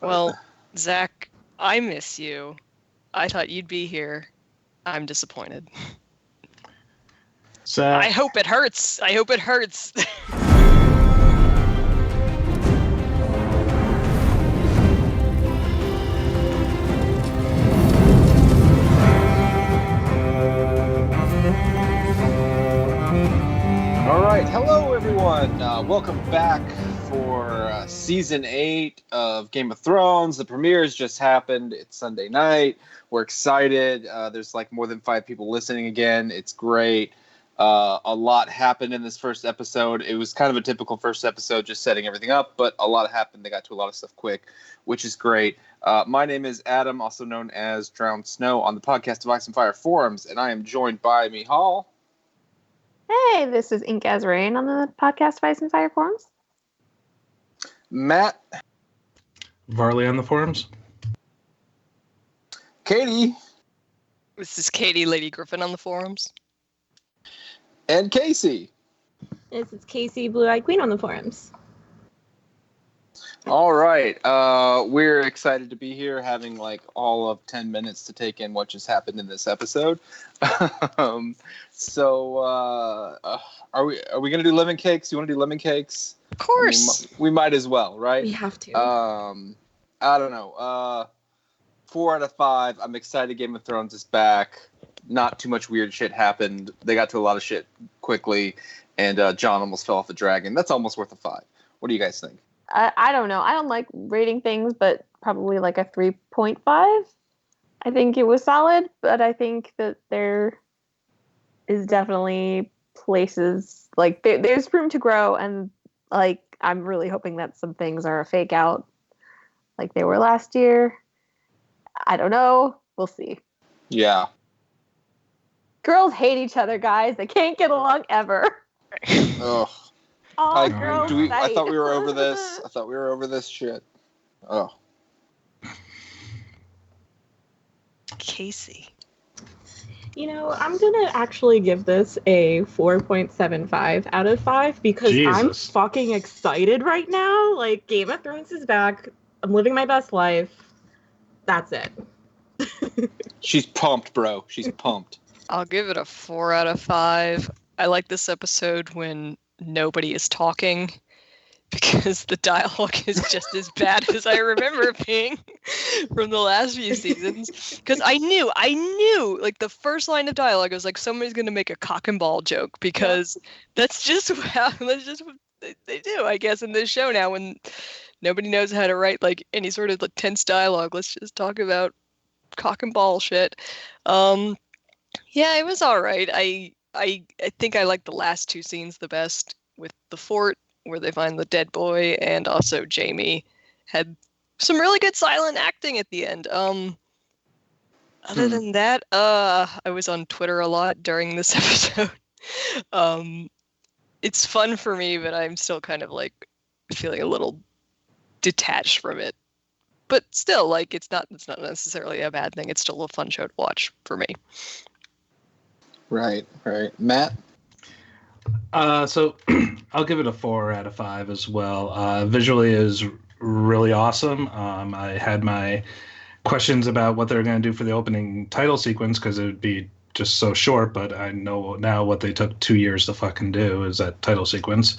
Well, Zach, I miss you. I thought you'd be here. I'm disappointed. Zach. I hope it hurts. I hope it hurts. All right, hello everyone. Welcome back for season 8 of Game of Thrones. The premiere has just happened. It's Sunday night. We're excited. There's like more than 5 people listening again. It's great. A lot happened in this first episode. It was kind of a typical first episode, just setting everything up, but a lot happened. They got to a lot of stuff quick, which is great. My name is Adam, also known as drownedsnow on the podcast of Ice and Fire forums, and I am joined by Michal. Hey, this is inkasrain on the podcast of Ice and Fire forums. Matt. Varley on the forums. Katie. This is Katie, Lady Griffin on the forums. And Casey. This is Casey, Blue-Eyed Queen on the forums. All right. We're excited to be here, having like all of 10 minutes to take in what just happened in this episode. So are we going to do lemon cakes? You want to do lemon cakes? Of course. I mean, we might as well, right? We have to. I don't know. 4 out of 5. I'm excited Game of Thrones is back. Not too much weird shit happened. They got to a lot of shit quickly, and Jon almost fell off the dragon. That's almost worth a 5. What do you guys think? I don't know. I don't like rating things, but probably like a 3.5. I think it was solid, but I think that there is definitely places, like there's room to grow, and like I'm really hoping that some things are a fake out like they were last year. I don't know. We'll see. Yeah. Girls hate each other, guys. They can't get along ever. Ugh. All I thought we were over this. I thought we were over this shit. Oh. Casey. You know, I'm going to actually give this a 4.75 out of 5 because I'm fucking excited right now. Like, Game of Thrones is back. I'm living my best life. That's it. She's pumped, bro. She's pumped. I'll give it a 4 out of 5. I like this episode when nobody is talking because the dialogue is just as bad as I remember it being from the last few seasons. Because I knew, like the first line of dialogue was like somebody's gonna make a cock and ball joke because that's just what they do, I guess, in this show now when nobody knows how to write like any sort of like tense dialogue. Let's just talk about cock and ball shit. Yeah, it was all right. I think I like the last 2 scenes the best, with the fort where they find the dead boy, and also Jaime had some really good silent acting at the end. Other than that, I was on Twitter a lot during this episode. It's fun for me, but I'm still kind of like feeling a little detached from it. But still, like it's not necessarily a bad thing. It's still a fun show to watch for me. Right. Matt? So I'll give it a 4 out of 5 as well. Visually is really awesome. I had my questions about what they're going to do for the opening title sequence because it would be just so short, but I know now what they took 2 years to fucking do is that title sequence.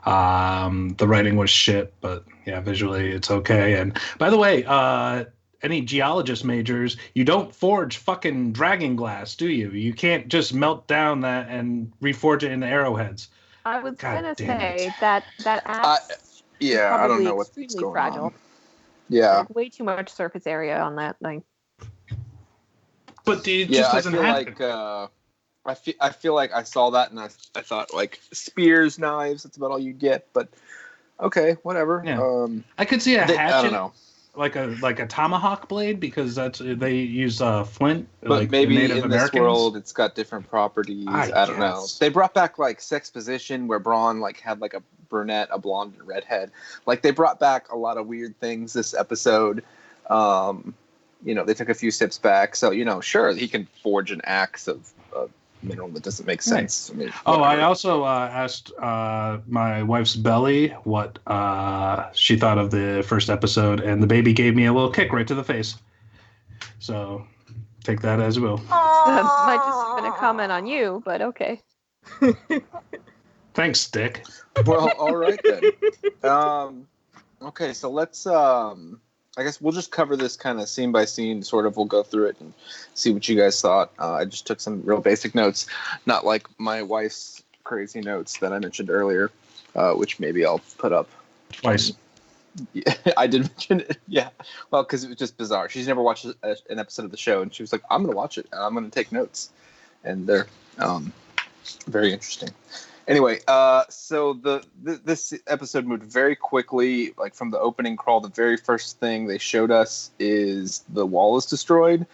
The writing was shit, but yeah, visually it's okay. And by the way, any geologist majors, you don't forge fucking dragon glass, do you? You can't just melt down that and reforge it into arrowheads. I was gonna say that axe. Yeah, I don't know what's going fragile. on. Yeah, like, way too much surface area on that thing. But it just doesn't happen. I feel like I saw that and I thought like spears, knives. That's about all you get. But okay, whatever. Yeah. I could see a hatchet. I don't know. Like a tomahawk blade because they use flint. But like maybe Native in Americans. This world it's got different properties. I don't know. They brought back like sexposition where Bronn like had like a brunette, a blonde, and a redhead. Like they brought back a lot of weird things this episode. They took a few steps back. So sure he can forge an axe of mineral that doesn't make sense. I mean, I also asked my wife's Belly what she thought of the first episode, and the baby gave me a little kick right to the face. So take that as you will. That might just have been a comment on you, but okay. Thanks, Dick. Well, all right then. Okay, so let's. I guess we'll just cover this kind of scene by scene. Sort of, we'll go through it and see what you guys thought. I just took some real basic notes, not like my wife's crazy notes that I mentioned earlier, which maybe I'll put up Twice. Yeah, I did mention it. Yeah, well, because it was just bizarre. She's never watched an episode of the show, and she was like, "I'm going to watch it, and I'm going to take notes," and they're very interesting. Anyway, so this episode moved very quickly. Like from the opening crawl, the very first thing they showed us is the wall is destroyed,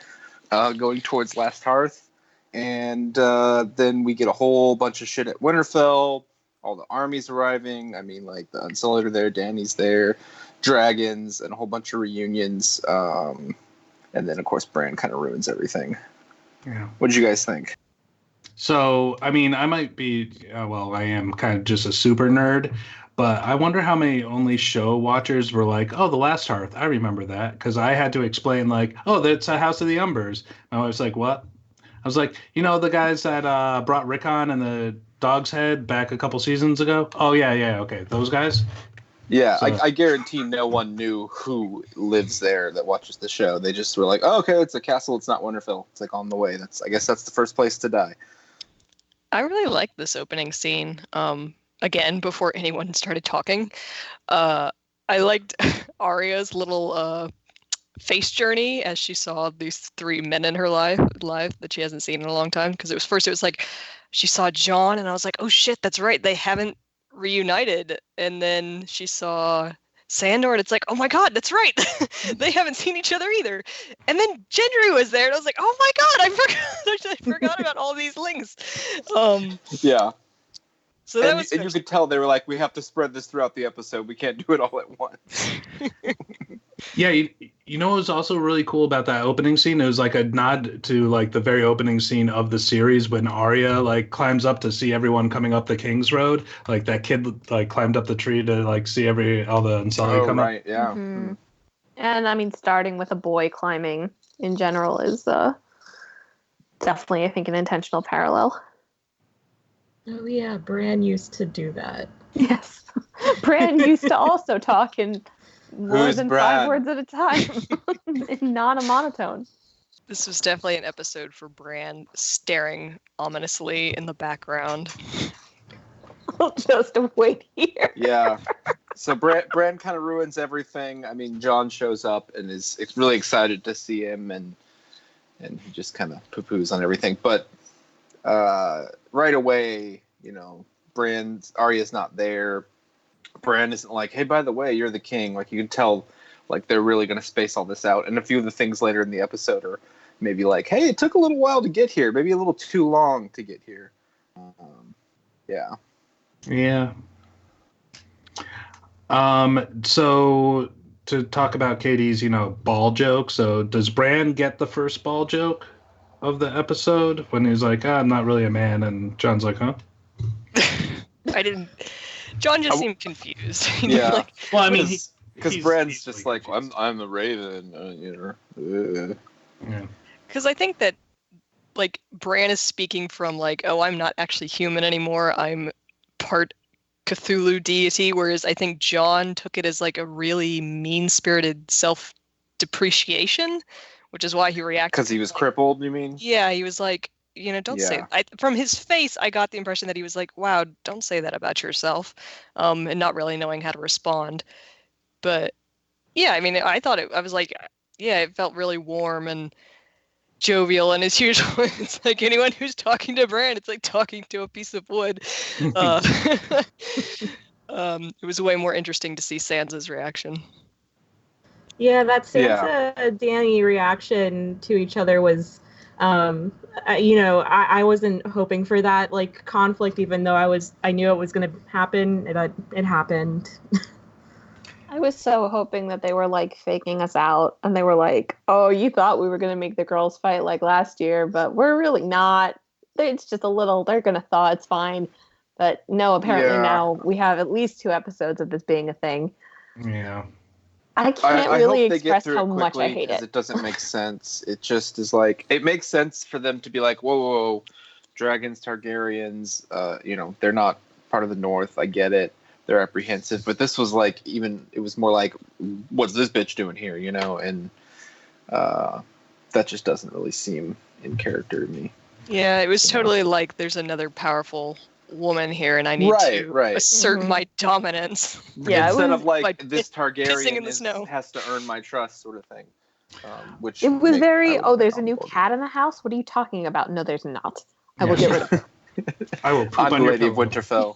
going towards Last Hearth, and then we get a whole bunch of shit at Winterfell. All the armies arriving. I mean, like the Unsullied are there, Dany's there, dragons, and a whole bunch of reunions. And then, of course, Bran kind of ruins everything. Yeah. What did you guys think? So, I mean, I might be, I am kind of just a super nerd, but I wonder how many only show watchers were like, oh, the Last Hearth, I remember that. Because I had to explain, like, oh, that's a House of the Umbers. And I was like, what? I was like, you know, the guys that brought Rickon and the Dog's Head back a couple seasons ago? Oh, yeah, okay. Those guys? Yeah, So, I guarantee no one knew who lives there that watches the show. They just were like, oh, okay, it's a castle. It's not Winterfell. It's like on the way. I guess that's the first place to die. I really like this opening scene. Again, before anyone started talking, I liked Arya'S little face journey as she saw these three men in her life that she hasn't seen in a long time. Because it was like she saw Jon, and I was like, oh shit, that's right, they haven't reunited. And then she saw Sandor, and it's like, oh my god, that's right, they haven't seen each other either. And then Gendry was there, and I was like, oh my god, I forgot about all these links. Yeah. So that was, and you could tell they were like, we have to spread this throughout the episode. We can't do it all at once. Yeah, you know what was also really cool about that opening scene? It was like a nod to like the very opening scene of the series when Arya like climbs up to see everyone coming up the King's Road. Like that kid like climbed up the tree to like see all the Unsullied come right, up. yeah. Mm-hmm. And I mean, starting with a boy climbing in general is definitely, I think, an intentional parallel. Oh yeah, Bran used to do that. Yes. Bran used to also talk in more than Bran? 5 words at a time in not a monotone. This was definitely an episode for Bran staring ominously in the background. I'll just wait here. Yeah. So Bran kind of ruins everything. I mean, Jon shows up and is really excited to see him, and he just kind of poo-poos on everything. But right away, you know, Arya's not there. Bran isn't like, hey, by the way, you're the king. Like, you can tell, like, they're really going to space all this out. And a few of the things later in the episode are maybe like, hey, it took a little while to get here. Maybe a little too long to get here. Yeah. Yeah. So to talk about Katie's, you know, ball joke. So does Bran get the first ball joke of the episode when he's like, I'm not really a man, and Jon's like, huh? I didn't. Jon just seemed confused. Yeah. Like, well, I mean, because Bran's just like, I'm a raven, you know. Yeah. Because I think that, like, Bran is speaking from, like, oh, I'm not actually human anymore. I'm part Cthulhu deity, whereas I think Jon took it as, like, a really mean-spirited self-depreciation, which is why he reacted. Because he was crippled, you mean? Yeah, he was like, you know, don't say. From his face, I got the impression that he was like, wow, don't say that about yourself, and not really knowing how to respond. But yeah, I mean, I was like, yeah, it felt really warm and jovial, and as usual, it's like anyone who's talking to Bran, it's like talking to a piece of wood. It was way more interesting to see Sansa's reaction. Yeah, that Sansa-Dany reaction to each other was, you know, I wasn't hoping for that, like, conflict, even though I knew it was going to happen. It happened. I was so hoping that they were, like, faking us out, and they were like, oh, you thought we were going to make the girls fight like last year, but we're really not. it's just a little. They're gonna thaw. It's fine. But no, apparently now we have at least 2 episodes of this being a thing. Yeah. I can't really hope they get express through how it much I quickly, hate it. It doesn't make sense. It just is like, it makes sense for them to be like, whoa, dragons, Targaryens, they're not part of the North. I get it. They're apprehensive. But this was like, it was more like, what's this bitch doing here, And that just doesn't really seem in character to me. Yeah, it was totally like, there's another powerful woman here, and I need to assert my dominance. Yeah, instead of like this Targaryen has to earn my trust, sort of thing. Which it was there's a new cat in the house. What are you talking about? No, there's not. I will get rid of her. I will poop I'm the Lady of Winterfell.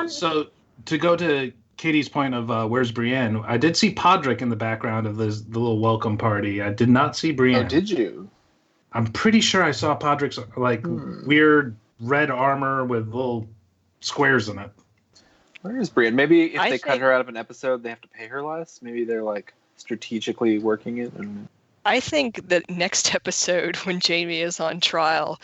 So to go to Katie's point of where's Brienne, I did see Podrick in the background of the little welcome party. I did not see Brienne. Oh, did you? I'm pretty sure I saw Podrick's weird red armor with little squares in it. Where is Brienne? Maybe if they cut her out of an episode, they have to pay her less. Maybe they're like strategically working it. I think that next episode, when Jaime is on trial,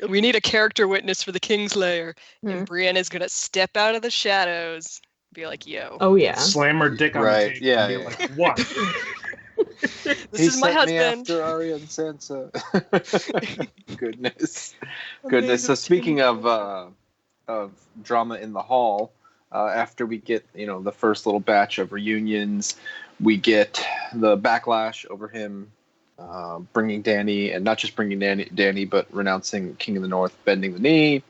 we need a character witness for the Kingslayer, and Brienne is gonna step out of the shadows, and be like, "Yo." Oh yeah. Slam her dick on the table. Yeah. And be like, what? This is my husband. Me after Arya and Sansa. Goodness. So speaking of drama in the hall, after we get the first little batch of reunions, we get the backlash over him bringing Dany, and not just bringing Dany, but renouncing King of the North, bending the knee,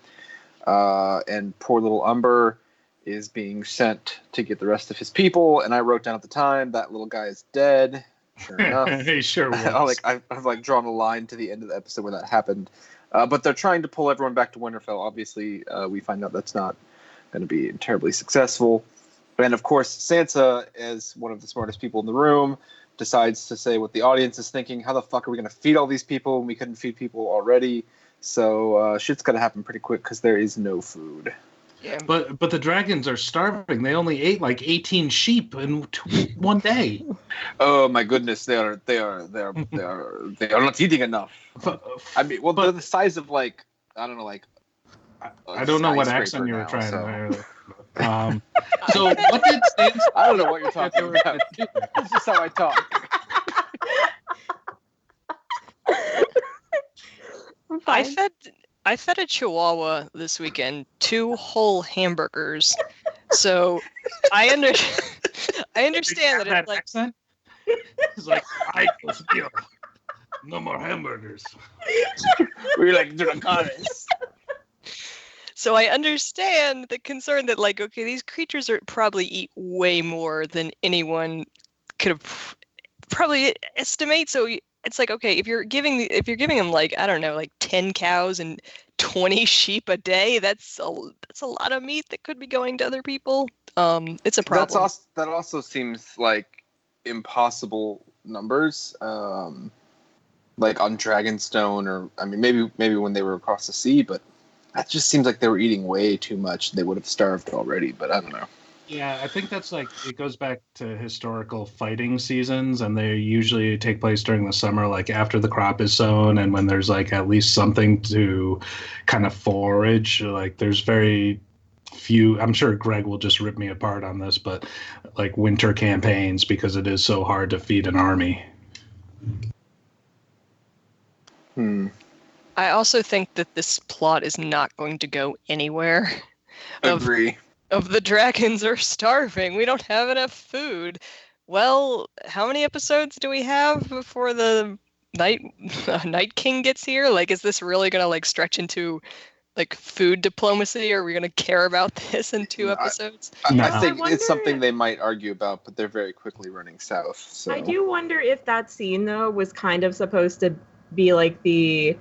and poor little Umber is being sent to get the rest of his people. And I wrote down at the time that little guy is dead. Sure enough. He sure was. I've drawn a line to the end of the episode where that happened. But they're trying to pull everyone back to Winterfell. Obviously, we find out that's not going to be terribly successful. And of course, Sansa, as one of the smartest people in the room, decides to say what the audience is thinking. How the fuck are we going to feed all these people when we couldn't feed people already? So shit's going to happen pretty quick because there is no food. Yeah. But the dragons are starving. They only ate like 18 sheep in one day. Oh my goodness, they are not eating enough. I mean, well, they're the size of I don't know what accent you were trying to. So what did Sansa? I don't know what you're talking about. This is how I talk. I fed a Chihuahua this weekend 2 whole hamburgers, so I understand that it's like accent. It's like I feel no more hamburgers. We're like dragones. So I understand the concern that these creatures probably eat way more than anyone could have probably estimate. So it's like, okay, if you're giving them 10 cows and 20 sheep a day, that's a lot of meat that could be going to other people. It's a problem. That also seems like impossible numbers. Like on Dragonstone, or I mean, maybe when they were across the sea, but that just seems like they were eating way too much. They would have starved already, but I don't know. Yeah, I think that's it goes back to historical fighting seasons, and they usually take place during the summer, like after the crop is sown and when there's at least something to kind of forage. There's very few, I'm sure Greg will just rip me apart on this, but winter campaigns, because it is so hard to feed an army. I also think that this plot is not going to go anywhere. Agree. Of the dragons are starving. We don't have enough food. Well, how many episodes do we have before the Night King gets here? Is this really going to stretch into food diplomacy? Are we going to care about this in 2 episodes? I think it's something they might argue about, but they're very quickly running south. So I do wonder if that scene though was kind of supposed to be the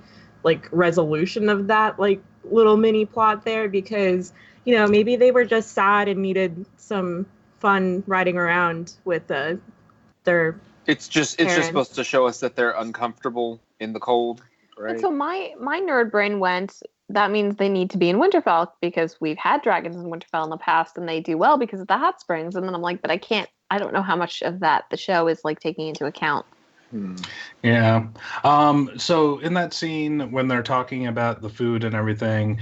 resolution of that little mini plot there, because maybe they were just sad and needed some fun riding around with their. It's just supposed to show us that they're uncomfortable in the cold, right? And so my nerd brain went, that means they need to be in Winterfell because we've had dragons in Winterfell in the past and they do well because of the hot springs. And then I'm like, but I don't know how much of that the show is taking into account. Yeah. So in that scene when they're talking about the food and everything,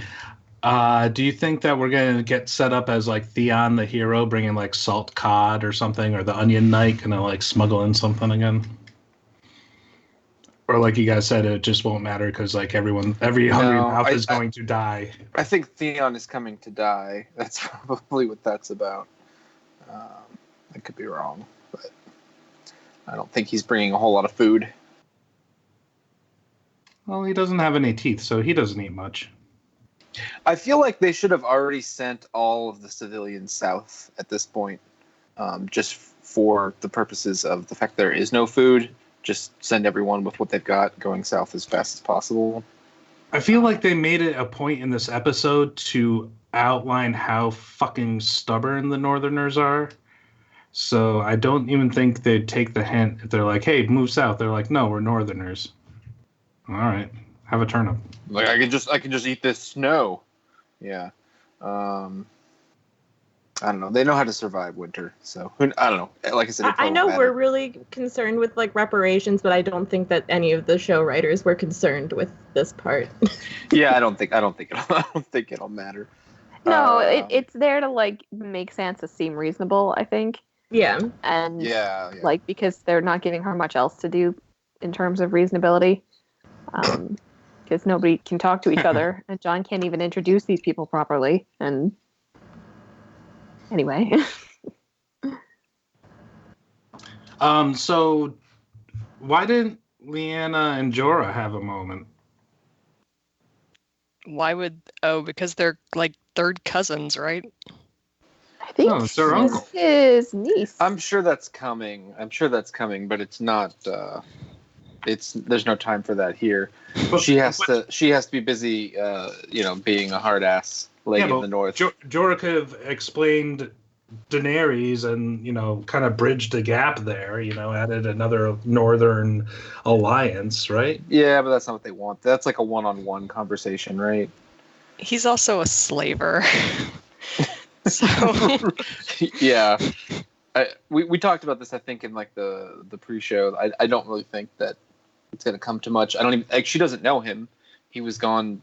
do you think that we're gonna get set up as like Theon the hero bringing like salt cod or something, or the Onion Knight gonna like smuggle in something again? Or like you guys said, it just won't matter because like every hungry mouth is going to die. I think Theon is coming to die. That's probably what that's about. I could be wrong, but I don't think he's bringing a whole lot of food. Well, he doesn't have any teeth, so he doesn't eat much. I feel like they should have already sent all of the civilians south at this point, just for the purposes of the fact there is no food. Just send everyone with what they've got going south as fast as possible. I feel like they made it a point in this episode to outline how fucking stubborn the Northerners are. So I don't even think they'd take the hint if they're like, hey, move south. They're like, no, we're Northerners. All right, have a turnip. Like I can just eat this snow. Yeah. I don't know. They know how to survive winter, so I don't know. Like I said, I know we're really concerned with like reparations, but I don't think that any of the show writers were concerned with this part. Yeah, I don't think it'll matter. No, it's there to like make Sansa seem reasonable, I think. Yeah. And yeah. like because they're not giving her much else to do in terms of reasonability. Because nobody can talk to each other, and Jon can't even introduce these people properly. And anyway. So why didn't Lyanna and Jorah have a moment? Why would... Oh, because they're like third cousins, right? I think it's their uncle. His niece. I'm sure that's coming, but it's not... there's no time for that here. She has to be busy, being a hard ass lady in the north. Jorah could have explained Daenerys and kind of bridged the gap there. Added another northern alliance, right? Yeah, but that's not what they want. That's like a one-on-one conversation, right? He's also a slaver. So yeah, we talked about this. I think in like the pre-show. I don't really think that it's going to come to much. I don't even like. She doesn't know him. He was gone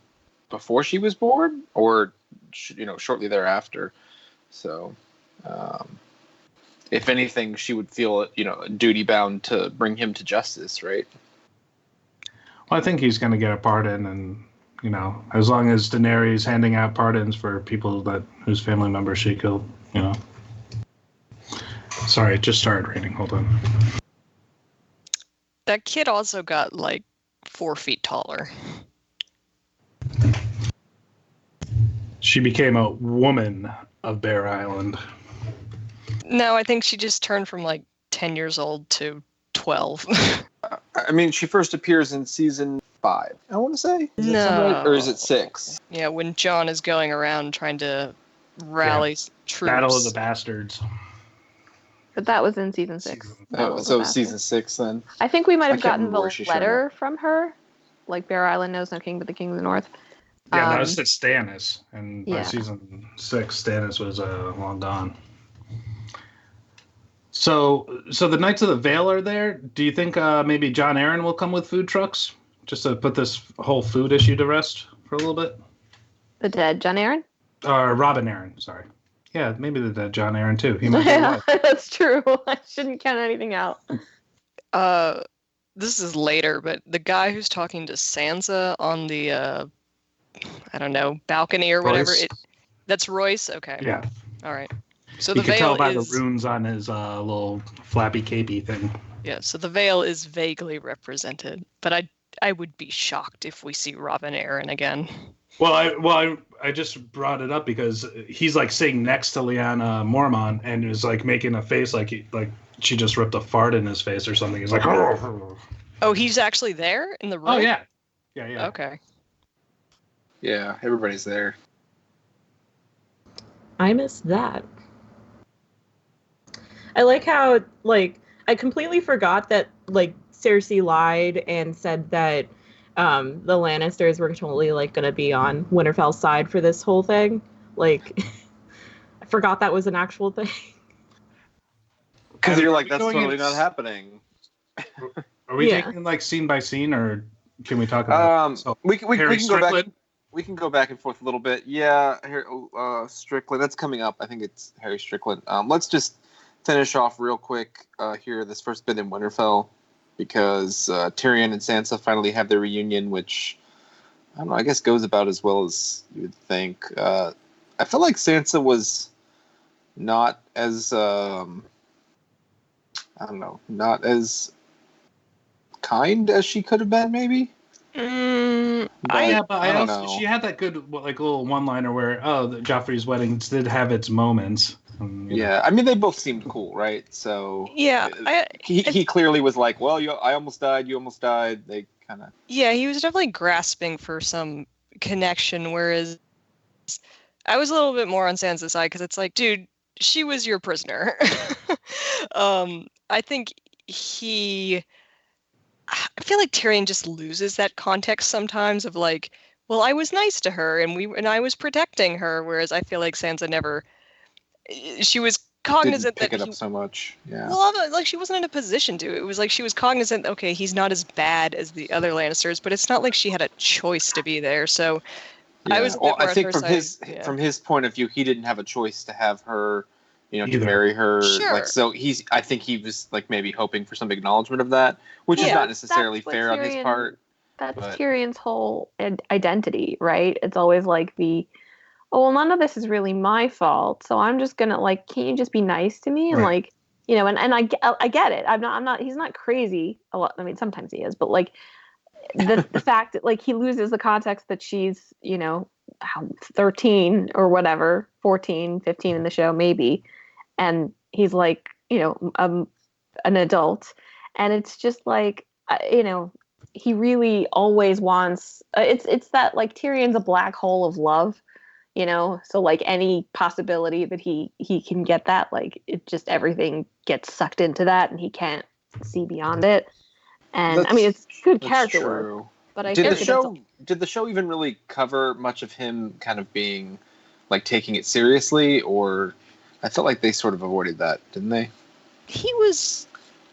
before she was born, or shortly thereafter. So, if anything, she would feel duty bound to bring him to justice, right? Well, I think he's going to get a pardon, and as long as Daenerys handing out pardons for people whose family members she killed, Sorry, it just started raining. Hold on. that kid also got like 4 feet taller. She became a woman of Bear Island. No, I think she just turned from like 10 years old to 12. I mean, she first appears in season 5, I want to say. Is that sound right? Or is it 6? Yeah, when Jon is going around trying to rally troops. Battle of the Bastards. But that was in season 6. So season 6 then. I think we might have gotten the letter from her. Like, Bear Island knows no king but the king of the north. Yeah, that was at Stannis. And by season 6, Stannis was long gone. So the Knights of the Vale are there. Do you think maybe Jon Arryn will come with food trucks? Just to put this whole food issue to rest for a little bit? The dead Jon Arryn? Or Robin Arryn, sorry. Yeah, maybe the dead Jon Arryn too. He might be that's true. I shouldn't count anything out. This is later, but the guy who's talking to Sansa on the I don't know, balcony or whatever. That's Royce? Okay. Yeah. All right. So you the can veil tell by is... the runes on his little flappy capey thing. Yeah, so the veil is vaguely represented, but I would be shocked if we see Robin Arryn again. Well, I just brought it up because he's like sitting next to Lyanna Mormont and is like making a face like she just ripped a fart in his face or something. He's like, oh, he's actually there in the room? Oh yeah. Yeah. Okay. Yeah, everybody's there. I missed that. I like how, like, I completely forgot that, like, Cersei lied and said that the Lannisters were totally, like, going to be on Winterfell's side for this whole thing. Like, I forgot that was an actual thing. Because you're like, that's totally not happening. Are we taking like scene by scene, or can we talk about? We can go back. Strickland? We can go back and forth a little bit. Yeah, Strickland. That's coming up. I think it's Harry Strickland. Let's just finish off real quick here. This first bit in Winterfell, because Tyrion and Sansa finally have their reunion, which I don't know. I guess goes about as well as you would think. I felt like Sansa was not as not as kind as she could have been, maybe. I don't know. She had that good like little one-liner where Joffrey's wedding did have its moments. Yeah, I mean they both seemed cool, right? So yeah, he clearly was like, well, I almost died, you almost died. They kind of he was definitely grasping for some connection, whereas I was a little bit more on Sansa's side because it's like, dude, she was your prisoner. I think I feel like Tyrion just loses that context sometimes of like, well, I was nice to her and I was protecting her, whereas I feel like Sansa never. She was cognizant didn't pick it up so much. Yeah. Well, like she wasn't in a position to. It was like she was cognizant. Okay, he's not as bad as the other Lannisters, but it's not like she had a choice to be there. So I was. I think from his point of view, he didn't have a choice to have her. To marry her. Sure. Like, so I think he was like maybe hoping for some acknowledgement of that, which is not necessarily fair on his part. That's Tyrion's whole identity, right? It's always like none of this is really my fault, so I'm just gonna like, can't you just be nice to me? And like, and I get it. I'm not. He's not crazy a lot. I mean, sometimes he is, but like the fact that like he loses the context that she's 13 or whatever, 14, 15 in the show maybe. And he's like, an adult. And it's just like, he really always wants, it's that like Tyrion's a black hole of love, so like any possibility that he can get that, like it just, everything gets sucked into that and he can't see beyond it. And I mean, it's good character work. But I did the show even really cover much of him kind of being like taking it seriously, or I felt like they sort of avoided that, didn't they?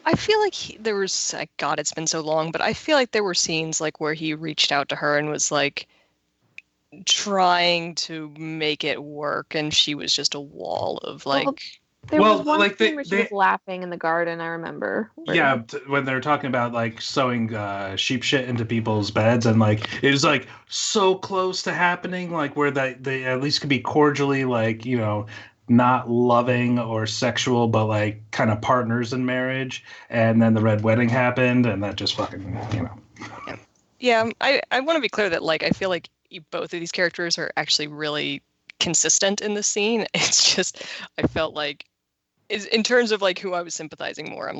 I feel like there was, God, it's been so long, but I feel like there were scenes like where he reached out to her and was like trying to make it work, and she was just a wall of like. There was one scene where she was laughing in the garden, I remember. Yeah, when they're talking about like sewing sheep shit into people's beds, and like it was like so close to happening, like where they at least could be cordially like, not loving or sexual, but like kind of partners in marriage. And then the red wedding happened, and that just fucking, Yeah, I want to be clear that like I feel like both of these characters are actually really consistent in the scene. It's just I felt like in terms of like who I was sympathizing more, I'm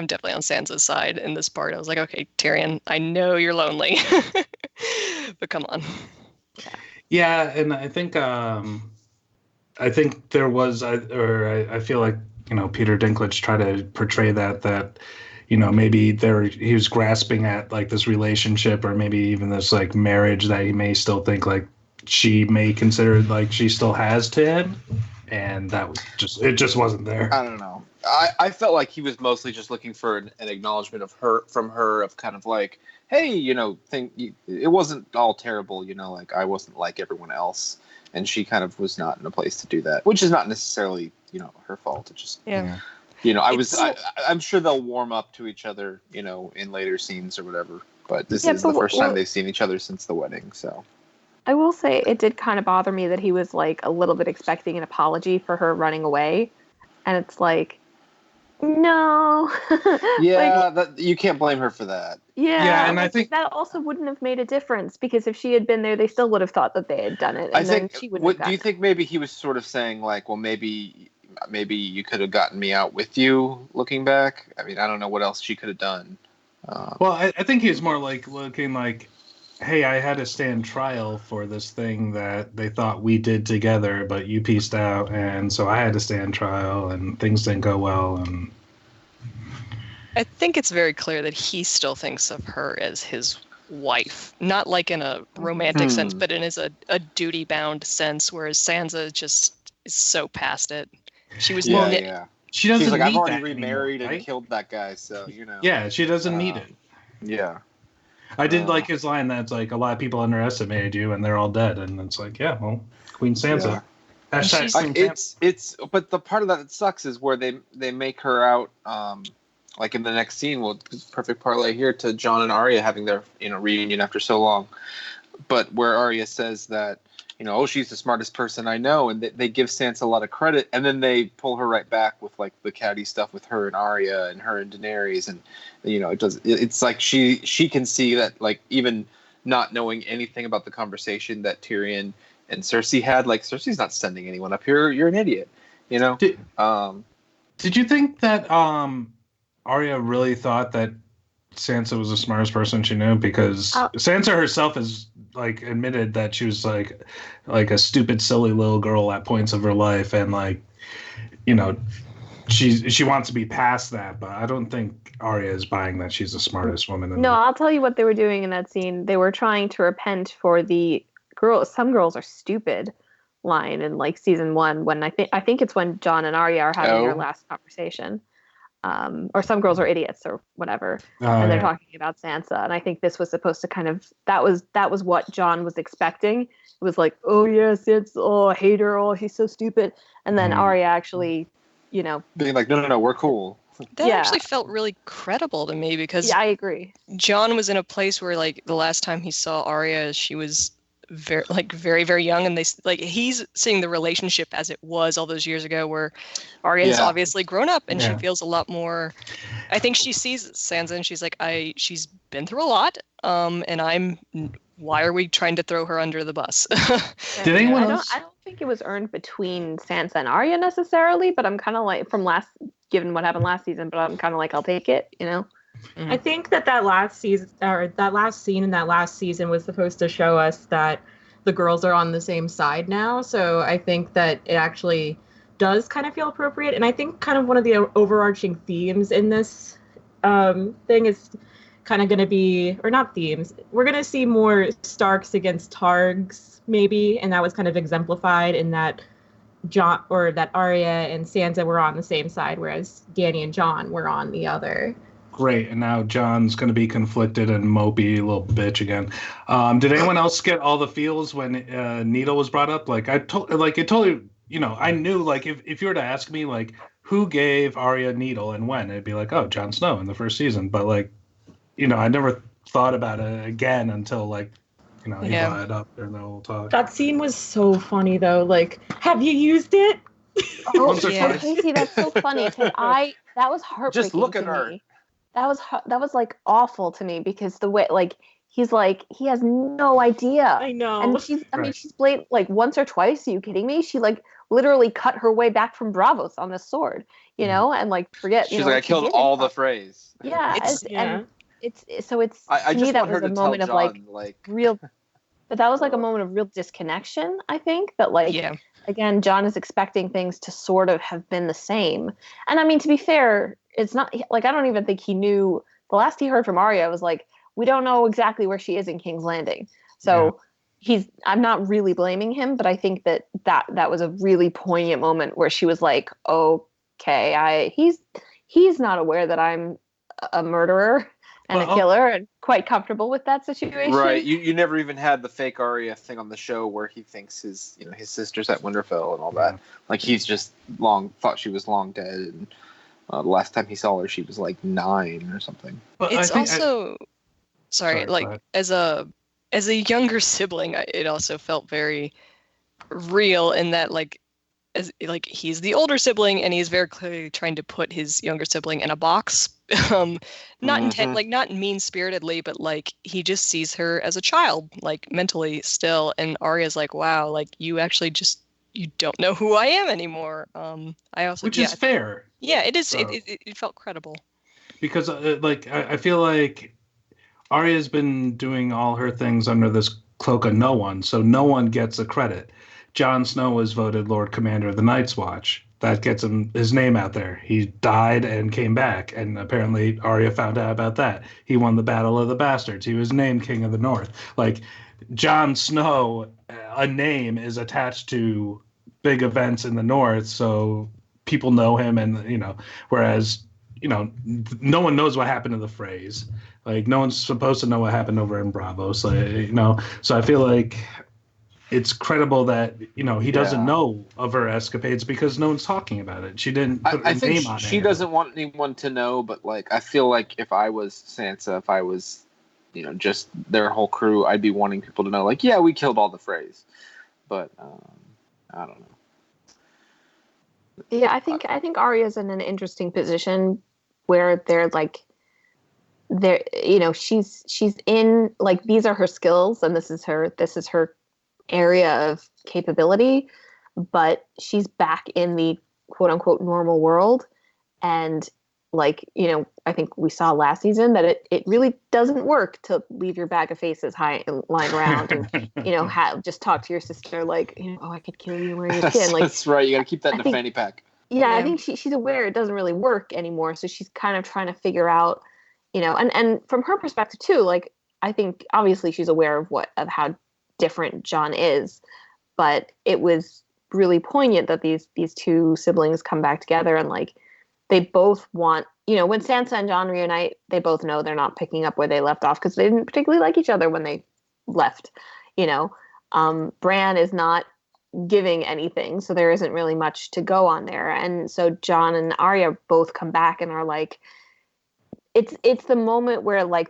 definitely on Sansa's side in this part. I was like, okay, Tyrion, I know you're lonely, but come on. Yeah, and I think there was, I feel like Peter Dinklage tried to portray that maybe he was grasping at like this relationship, or maybe even this like marriage that he may still think like she may consider like she still has to him. And that was it just wasn't there. I don't know. I felt like he was mostly just looking for an acknowledgement from her of kind of like, hey, it wasn't all terrible, like I wasn't like everyone else. And she kind of was not in a place to do that, which is not necessarily, her fault. It just, I'm sure they'll warm up to each other, in later scenes or whatever. But this is the first time they've seen each other since the wedding, so. I will say it did kind of bother me that he was like a little bit expecting an apology for her running away. And it's like, no. Yeah, that you can't blame her for that. Yeah, and I think that also wouldn't have made a difference, because if she had been there, they still would have thought that they had done it. And then she wouldn't have. Do you think maybe he was sort of saying like, well, maybe you could have gotten me out with you looking back? I mean, I don't know what else she could have done. Well, I think he was more like looking like, hey, I had to stand trial for this thing that they thought we did together, but you pieced out, and so I had to stand trial, and things didn't go well. And I think it's very clear that he still thinks of her as his wife, not like in a romantic sense, but in a duty-bound sense, whereas Sansa just is so past it. She was She doesn't She's like, I've need already that remarried anymore, right? and killed that guy, so Yeah, she doesn't need it. Yeah. I did like his line that's like, a lot of people underestimated you and they're all dead. And it's like, yeah, well, Queen Sansa. Yeah. Hashtag Queen Sansa. It's but the part of that sucks is where they make her out like in the next scene. Well, perfect parlay here to Jon and Arya having their reunion after so long, but where Arya says that oh, she's the smartest person I know, and they give Sansa a lot of credit, and then they pull her right back with like the catty stuff with her and Arya and her and Daenerys, and it's like she can see that, like, even not knowing anything about the conversation that Tyrion and Cersei had, like, Cersei's not sending anyone up here. You're an idiot, Did you think that Arya really thought that Sansa was the smartest person she knew? Because Sansa herself has like admitted that she was like a stupid, silly little girl at points of her life, and like she wants to be past that. But I don't think Arya is buying that she's the smartest woman. I'll tell you what they were doing in that scene. They were trying to repent for the some girls are stupid line in like season 1 when I think it's when Jon and Arya are having their last conversation. Or some girls are idiots or whatever, and they're talking about Sansa. And I think this was supposed to kind of that was what Jon was expecting. It was like, oh yes, I hate her, oh she's so stupid. And then Arya actually, being like, no, we're cool. That actually felt really credible to me because I agree. Jon was in a place where like the last time he saw Arya, she was very, very young, and he's seeing the relationship as it was all those years ago, where Arya has obviously grown up and she feels a lot more. I think she sees Sansa and she's like, she's been through a lot, and why are we trying to throw her under the bus? Did anyone else? I don't think it was earned between Sansa and Arya necessarily, but I'm kind of like given what happened last season, but I'm kind of like, I'll take it, I think that last season, or that last scene in that last season, was supposed to show us that the girls are on the same side now. So I think that it actually does kind of feel appropriate. And I think kind of one of the overarching themes in this thing is kind of going to be, or not themes, we're going to see more Starks against Targs, maybe. And that was kind of exemplified in that that Arya and Sansa were on the same side, whereas Dany and Jon were on the other. Great, and now Jon's going to be conflicted and mopey little bitch again. Did anyone else get all the feels when Needle was brought up? Like, it totally, I knew, like, if you were to ask me, like, who gave Arya Needle and when, it'd be like, oh, Jon Snow in the first season. But, like, I never thought about it again until, like, he brought it up during the whole talk. That scene was so funny, though. Like, have you used it? Oh, Casey, that's so funny. That was heartbreaking. Just look at her. Me. That was like awful to me because the way he has no idea. I know. And she's blatant like once or twice. Are you kidding me? She like literally cut her way back from Bravos on the sword, and like forget. She's like, I killed all the Freys. Yeah, and it's I to just me that want her was a to moment tell of Jon, like real. But that was like a moment of real disconnection. I think that again, Jon is expecting things to sort of have been the same. And I mean, to be fair, it's not like, I don't even think he knew. The last he heard from Arya was like, we don't know exactly where she is in King's Landing. So I'm not really blaming him, but I think that was a really poignant moment where she was like, okay, he's not aware that I'm a murderer and a killer, and quite comfortable with that situation. Right. You never even had the fake Arya thing on the show where he thinks his sister's at Winterfell and all that. Like, he's just thought she was long dead, and the last time he saw her, she was like 9 or something. But it's also as a younger sibling, it also felt very real in that he's the older sibling and he's very clearly trying to put his younger sibling in a box. Not mean-spiritedly, but like he just sees her as a child, like mentally still. And Arya's like, wow, like you actually you don't know who I am anymore. Which is fair. Yeah, it is. So, it felt credible. Because I feel like Arya's been doing all her things under this cloak of no one, so no one gets the credit. Jon Snow was voted Lord Commander of the Night's Watch. That gets his name out there. He died and came back, and apparently Arya found out about that. He won the Battle of the Bastards. He was named King of the North. Like, Jon Snow, a name is attached to big events in the North, so people know him, and whereas no one knows what happened to the Freys. Like, no one's supposed to know what happened over in Bravo. So, so I feel like it's credible that, he doesn't know of her escapades because no one's talking about it. She didn't put her name on it. She doesn't want anyone to know, but, like, I feel like if I was Sansa, if I was, just their whole crew, I'd be wanting people to know, like, yeah, we killed all the Freys. But, I don't know. Yeah, I think Arya's in an interesting position where she's in, like, these are her skills and this is her area of capability, but she's back in the quote unquote normal world. And, like, I think we saw last season that it really doesn't work to leave your bag of faces lying around and, just talk to your sister like, I could kill you wearing your skin. Like, that's right. You got to keep that in a fanny pack. Yeah, I think she's aware it doesn't really work anymore. So she's kind of trying to figure out, and from her perspective too, like, I think obviously she's aware of how different Jon is, but it was really poignant that these two siblings come back together and, like, they both want, when Sansa and Jon reunite, they both know they're not picking up where they left off because they didn't particularly like each other when they left. Bran is not giving anything, so there isn't really much to go on there. And so Jon and Arya both come back and are like, it's the moment where, like,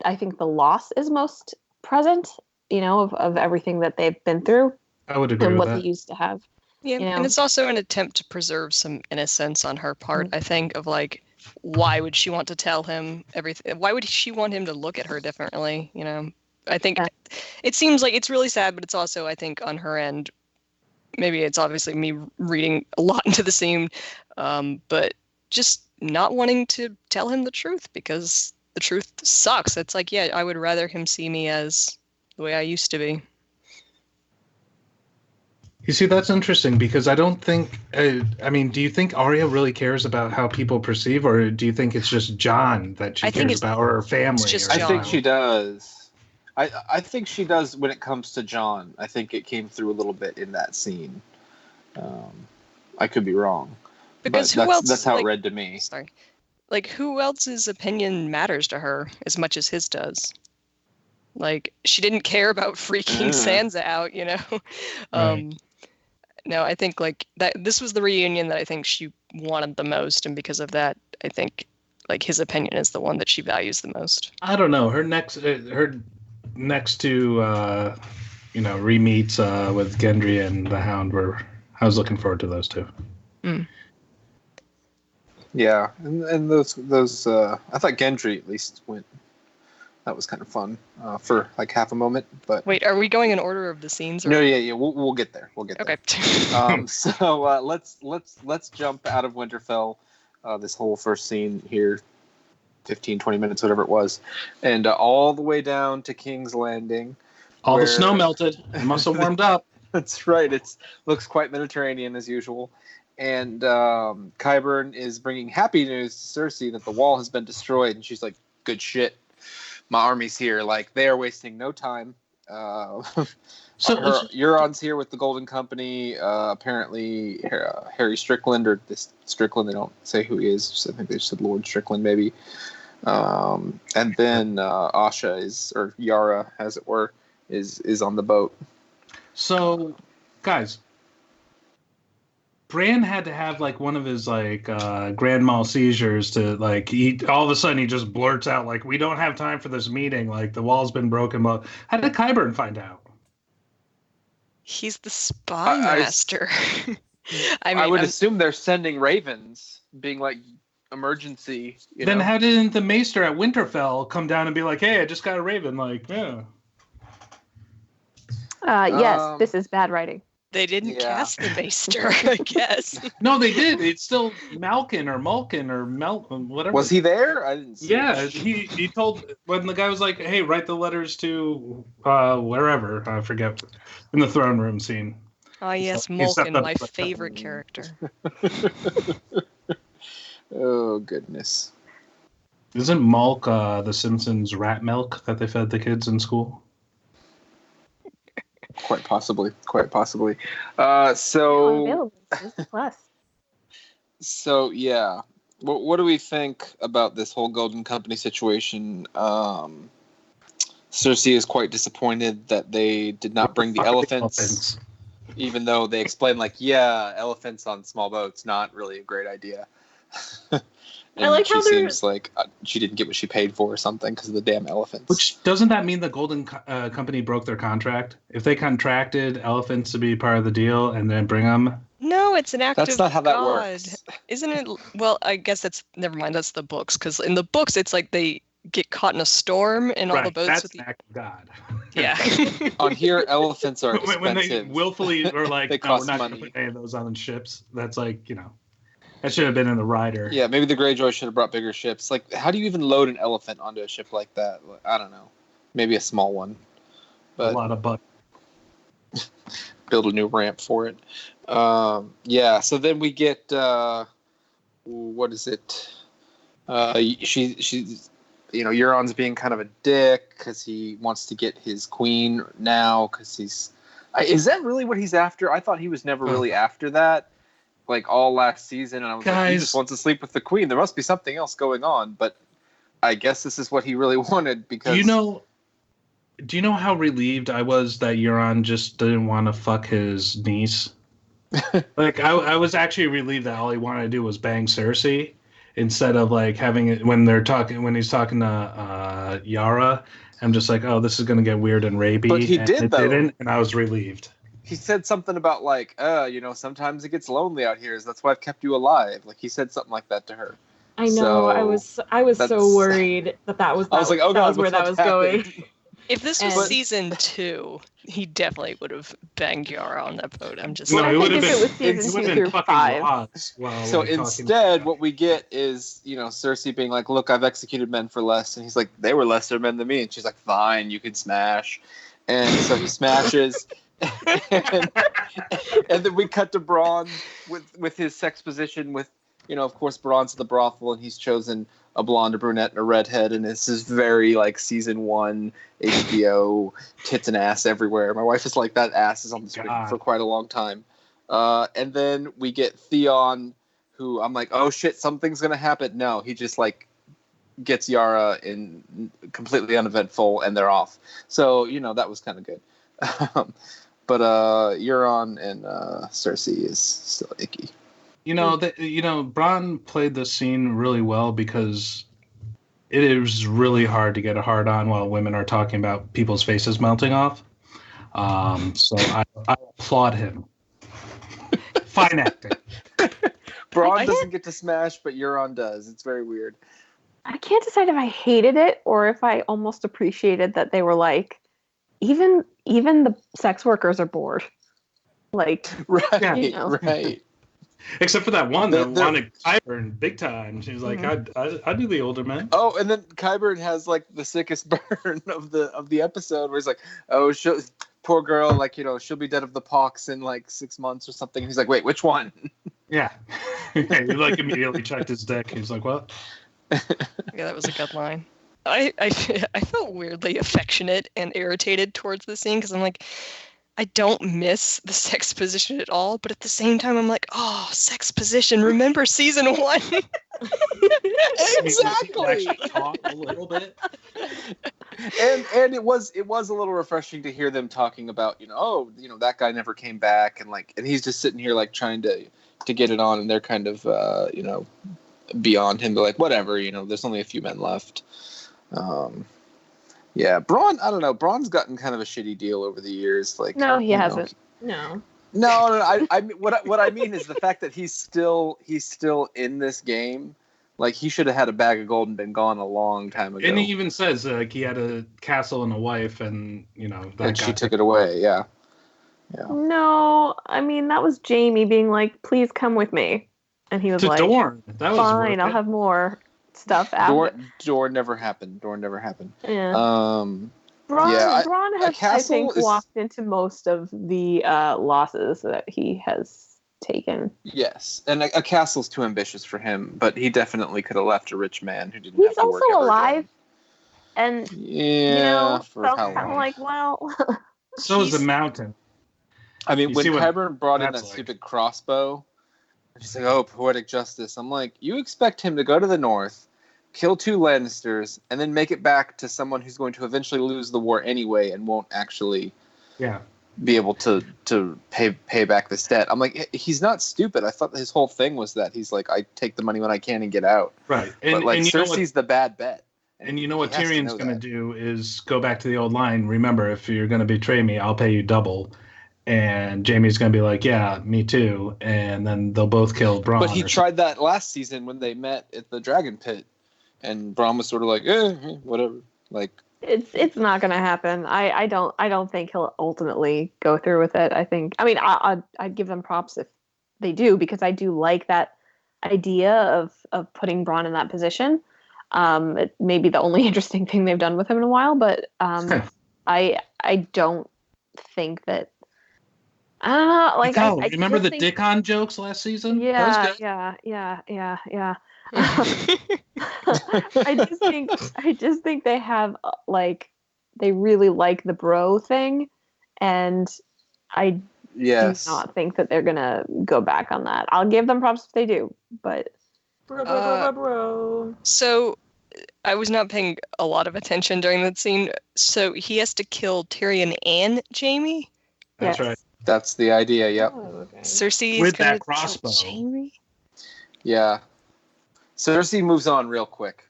I think the loss is most present, of everything that they've been through. I would agree and with what that. they used to have. Yeah, and it's also an attempt to preserve some innocence on her part. I think of, like, why would she want to tell him everything? Why would she want him to look at her differently? I think it seems like it's really sad, but it's also, I think, on her end. Maybe it's obviously me reading a lot into the scene, but just not wanting to tell him the truth because the truth sucks. It's like, yeah, I would rather him see me as the way I used to be. You see, that's interesting because I don't think, do you think Arya really cares about how people perceive, or do you think it's just Jon that she cares about, or her family? I think she does. I think she does when it comes to Jon. I think it came through a little bit in that scene. I could be wrong. Because that's how it read to me. Sorry. Like, who else's opinion matters to her as much as his does? Like, she didn't care about freaking Sansa out, Right. No, I think, like, that this was the reunion that I think she wanted the most, and because of that, I think, like, his opinion is the one that she values the most. I don't know. Her next two re-meets with Gendry and the Hound I was looking forward to those two. Yeah, and those I thought Gendry at least went. That was kind of fun for like half a moment. But wait, are we going in order of the scenes? Or... No, yeah, we'll get there. We'll get there. Okay. So let's jump out of Winterfell. This whole first scene here, 15, 20 minutes, whatever it was, and all the way down to King's Landing. All the snow melted. It must have warmed up. That's right. It looks quite Mediterranean as usual. And Qyburn is bringing happy news to Cersei that the wall has been destroyed, and she's like, "Good shit. My army's here." Like, they are wasting no time. So Euron's here with the Golden Company. Apparently, Harry Strickland, or this Strickland, they don't say who he is. I think they just said Lord Strickland, maybe. And then Asha or Yara, as it were, is on the boat. So, guys, Bran had to have like one of his like grand mal seizures to like all of a sudden he just blurts out like, "We don't have time for this meeting. Like, the wall's been broken." But how did Qyburn find out? He's the spy master. I would assume they're sending ravens, being like emergency. Then how didn't the maester at Winterfell come down and be like, "Hey, I just got a raven"? Like, yeah. Yes, this is bad writing. They didn't cast the maester, I guess. No, they did. It's still Malkin or whatever. Was he there? I didn't see. Yeah, he told when the guy was like, "Hey, write the letters to wherever." I forget, in the throne room scene. Oh yes, Malkin, my favorite character. Oh goodness! Isn't Malk the Simpsons rat milk that they fed the kids in school? Quite possibly. So Plus. So yeah, What do we think about this whole Golden Company situation? Cersei is quite disappointed that they did not bring the elephants, even though they explained, like, yeah, elephants on small boats, not really a great idea. And I like she how seems like she didn't get what she paid for or something because of the damn elephants. Which, doesn't that mean the Golden Company broke their contract? If they contracted elephants to be part of the deal and then bring them... No, it's an act That's of not how that God. works. Isn't it? Well, I guess that's... Never mind, that's the books. Because in the books, it's like they get caught in a storm and all the boats... That's with an act of God. Yeah. On here, elephants are expensive. When they willfully are like, they no, cost we're not going to money. put any of those on ships. That's like, that should have been in the rider. Yeah, maybe the Greyjoy should have brought bigger ships. Like, how do you even load an elephant onto a ship like that? I don't know. Maybe a small one. But a lot of butt. Build a new ramp for it. Yeah, so then we get... what is it? She's... Euron's being kind of a dick because he wants to get his queen now because he's... Is that really what he's after? I thought he was never really after that. Like all last season, and I was like, he just wants to sleep with the queen. There must be something else going on, but I guess this is what he really wanted because... Do you know how relieved I was that Euron just didn't want to fuck his niece? Like, I was actually relieved that all he wanted to do was bang Cersei instead of like having it when he's talking to Yara. I'm just like, oh, this is going to get weird and rapey. But he did, though. Didn't, and I was relieved. He said something about like, sometimes it gets lonely out here. That's why I've kept you alive. Like he said something like that to her. I know. So I was so worried that was. I was like, oh god, where that was going. If this was season 2, he definitely would have banged Yara on that boat. I'm just no, saying. it would have been. It was season 2 through 5. So instead, what we get is Cersei being like, look, I've executed men for less, and he's like, they were lesser men than me, and she's like, fine, you can smash, and so he smashes. and then we cut to Bronn with his sex position with, of course, Bronn's at the brothel and he's chosen a blonde, a brunette, and a redhead, and this is very like season 1 HBO tits and ass everywhere. My wife is like, that ass is on the screen for quite a long time. And then we get Theon, who I'm like, oh shit, something's gonna happen. No, he just like gets Yara in completely uneventful and they're off. So that was kind of good. But Euron and Cersei is still icky. Bronn played this scene really well because it is really hard to get a hard on while women are talking about people's faces melting off. So I applaud him. Fine acting. Bronn doesn't get to smash, but Euron does. It's very weird. I can't decide if I hated it or if I almost appreciated that they were like, even the sex workers are bored. Like, right, right. Except for that one that wanted Qyburn big time. She was like, I do the older men. Oh, and then Qyburn has like the sickest burn of the episode where he's like, oh, poor girl, like, she'll be dead of the pox in like 6 months or something. And he's like, wait, which one? Yeah. He like immediately checked his dick. He's like, what? Yeah, that was a good line. I felt weirdly affectionate and irritated towards the scene because I'm like, I don't miss the sex position at all, but at the same time I'm like, oh, sex position. Remember season 1? Exactly. Talk a little bit. And it was a little refreshing to hear them talking about, that guy never came back and he's just sitting here like trying to get it on and they're kind of beyond him. They're like, whatever, there's only a few men left. Yeah, Bronn, I don't know. Bronn's gotten kind of a shitty deal over the years. Like, no, he hasn't. No. I what I mean is the fact that he's still in this game. Like, he should have had a bag of gold and been gone a long time ago. And he even says he had a castle and a wife, and and she took it away. Yeah. No, I mean that was Jaime being like, "Please come with me," and he was like, Dorne. That was fine. I'll have more stuff after. Dorne never happened. Yeah. Bronn has, I think, walked into most of the losses that he has taken. Yes, and a castle's too ambitious for him, but he definitely could have left a rich man who didn't He's have to work. He's also alive, and for so how kind of long? like, well. So is the mountain. I mean, when Qyburn brought in that like. stupid crossbow, She's like, oh, poetic justice. I'm like, you expect him to go to the north, kill 2 Lannisters, and then make it back to someone who's going to eventually lose the war anyway and won't actually be able to pay back this debt. I'm like, he's not stupid. I thought his whole thing was that he's like, I take the money when I can and get out. Right. But like, Cersei's the bad bet. And you know what Tyrion's going to do is go back to the old line. Remember, if you're going to betray me, I'll pay you double. And Jaime's going to be like, yeah, me too. And then they'll both kill Bronn. But he tried that last season when they met at the Dragon Pit. And Bronn was sort of like, whatever. Like, it's not going to happen. I don't think he'll ultimately go through with it. I'd give them props if they do, because I do like that idea of putting Bronn in that position. It may be the only interesting thing they've done with him in a while, but I don't think that. I don't know. Like, Michal, remember the Dickon jokes last season? Yeah. I just think they have they really like the bro thing, and I do not think that they're gonna go back on that. I'll give them props if they do, but bro. So I was not paying a lot of attention during that scene. So he has to kill Tyrion and Jaime? That's right. That's the idea, yep. Oh, okay. Cersei with that crossbow. Jaime? Yeah. Cersei moves on real quick.